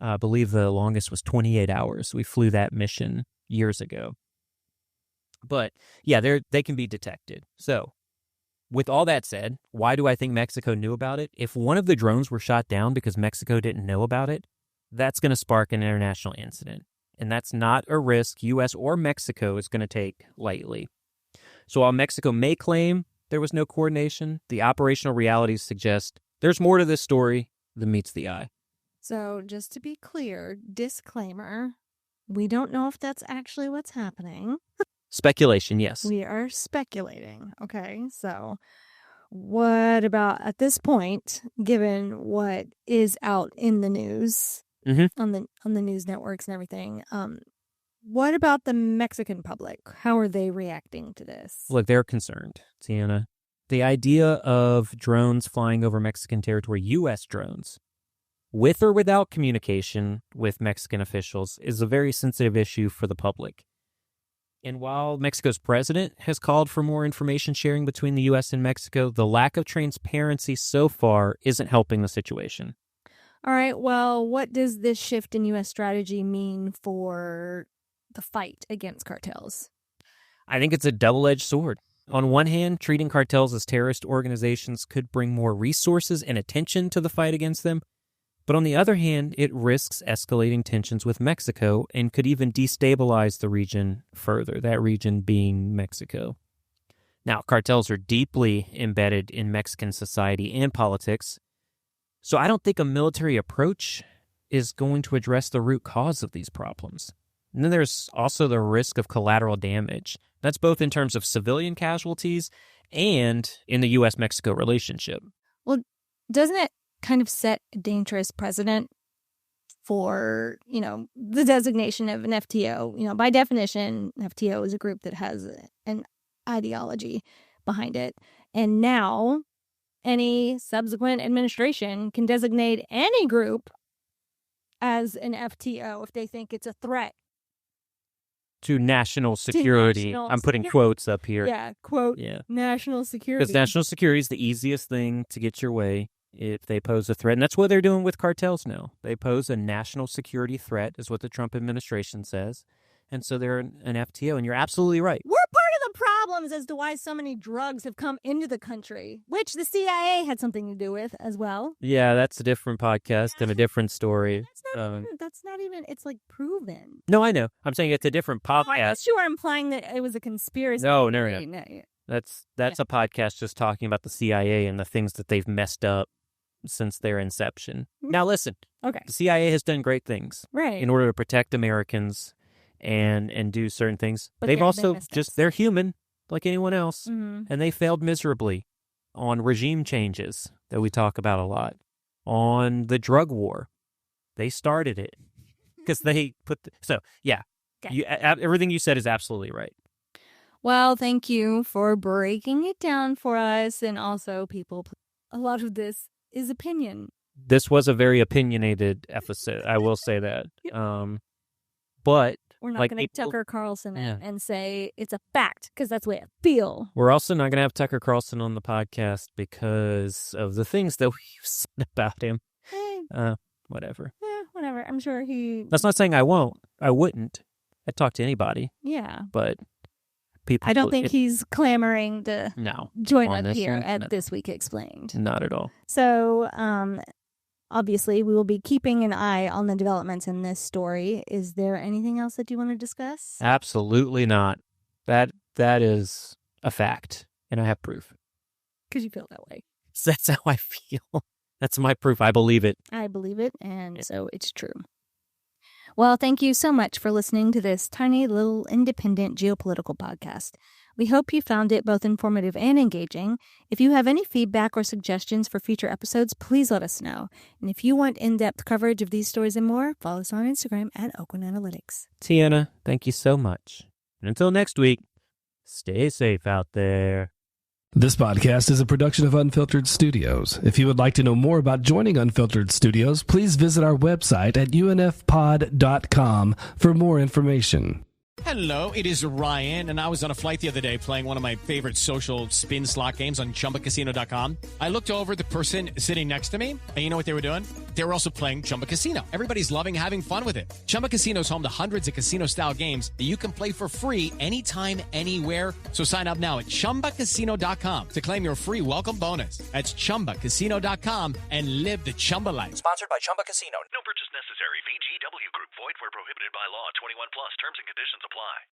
I believe the longest was 28 hours. We flew that mission years ago. But, yeah, they can be detected. So, with all that said, why do I think Mexico knew about it? If one of the drones were shot down because Mexico didn't know about it, that's going to spark an international incident. And that's not a risk U.S. or Mexico is going to take lightly. So while Mexico may claim there was no coordination, the operational realities suggest there's more to this story than meets the eye. So just to be clear, disclaimer, we don't know if that's actually what's happening. Speculation, yes. We are speculating. Okay, so what about at this point, given what is out in the news, on the news networks and everything, what about the Mexican public? How are they reacting to this? Look, they're concerned, Tiana. The idea of drones flying over Mexican territory, U.S. drones, with or without communication with Mexican officials, is a very sensitive issue for the public. And while Mexico's president has called for more information sharing between the U.S. and Mexico, the lack of transparency so far isn't helping the situation. All right, well, what does this shift in U.S. strategy mean for the fight against cartels? I think it's a double-edged sword. On one hand, treating cartels as terrorist organizations could bring more resources and attention to the fight against them. But on the other hand, it risks escalating tensions with Mexico and could even destabilize the region further, that region being Mexico. Now, cartels are deeply embedded in Mexican society and politics, so I don't think a military approach is going to address the root cause of these problems. And then there's also the risk of collateral damage. That's both in terms of civilian casualties and in the U.S.-Mexico relationship. Well, doesn't it kind of set a dangerous precedent for, the designation of an FTO? By definition, FTO is a group that has an ideology behind it. And now any subsequent administration can designate any group as an FTO if they think it's a threat to national security. I'm putting quotes up here. Yeah, quote, national security. Because national security is the easiest thing to get your way if they pose a threat. And that's what they're doing with cartels now. They pose a national security threat, is what the Trump administration says. And so they're an FTO. And you're absolutely right. We're part of the problems as to why so many drugs have come into the country, which the CIA had something to do with as well. Yeah, that's a different podcast and a different story. That's not even, it's like proven. No, I know. I'm saying it's a different podcast. I guess you are implying that it was a conspiracy. No. Yeah. That's a podcast just talking about the CIA and the things that they've messed up since their inception. Now listen. Okay. The CIA has done great things. Right. In order to protect Americans and do certain things. But They've also messed just, up. they're human like anyone else. Mm-hmm. And they failed miserably on regime changes that we talk about a lot. On the drug war. They started it. Because they put... Okay. Everything you said is absolutely right. Well, thank you for breaking it down for us. And also, people, a lot of this is opinion. This was a very opinionated episode. I will say that. But we're not like going to Tucker Carlson Yeah. and say it's a fact, because that's the way I feel. we're also not going to have Tucker Carlson on the podcast because of the things that we've said about him. Whatever. Whatever. I'm sure he... That's not saying I won't. I wouldn't. I'd talk to anybody. Yeah. But people... I don't think he's clamoring to join On us this here one? at No. This Week Explained. Not at all. So, obviously, we will be keeping an eye on the developments in this story. Is there anything else that you want to discuss? Absolutely not. That is a fact. And I have proof. Because you feel that way. That's how I feel. That's my proof. I believe it. I believe it, and so it's true. Well, thank you so much for listening to this tiny little independent geopolitical podcast. We hope you found it both informative and engaging. If you have any feedback or suggestions for future episodes, please let us know. And if you want in-depth coverage of these stories and more, follow us on Instagram at Oakland Analytics. Tiana, thank you so much. And until next week, stay safe out there. This podcast is a production of Unfiltered Studios. If you would like to know more about joining Unfiltered Studios, please visit our website at unfpod.com for more information. Hello, it is Ryan, and I was on a flight the other day playing one of my favorite social spin slot games on ChumbaCasino.com. I looked over at the person sitting next to me, and you know what they were doing? They were also playing Chumba Casino. Everybody's loving having fun with it. Chumba Casino is home to hundreds of casino-style games that you can play for free anytime, anywhere. So sign up now at ChumbaCasino.com to claim your free welcome bonus. That's ChumbaCasino.com and live the Chumba life. Sponsored by Chumba Casino. No purchase necessary. VGW Group. Void where prohibited by law. 21 plus. Terms and conditions apply.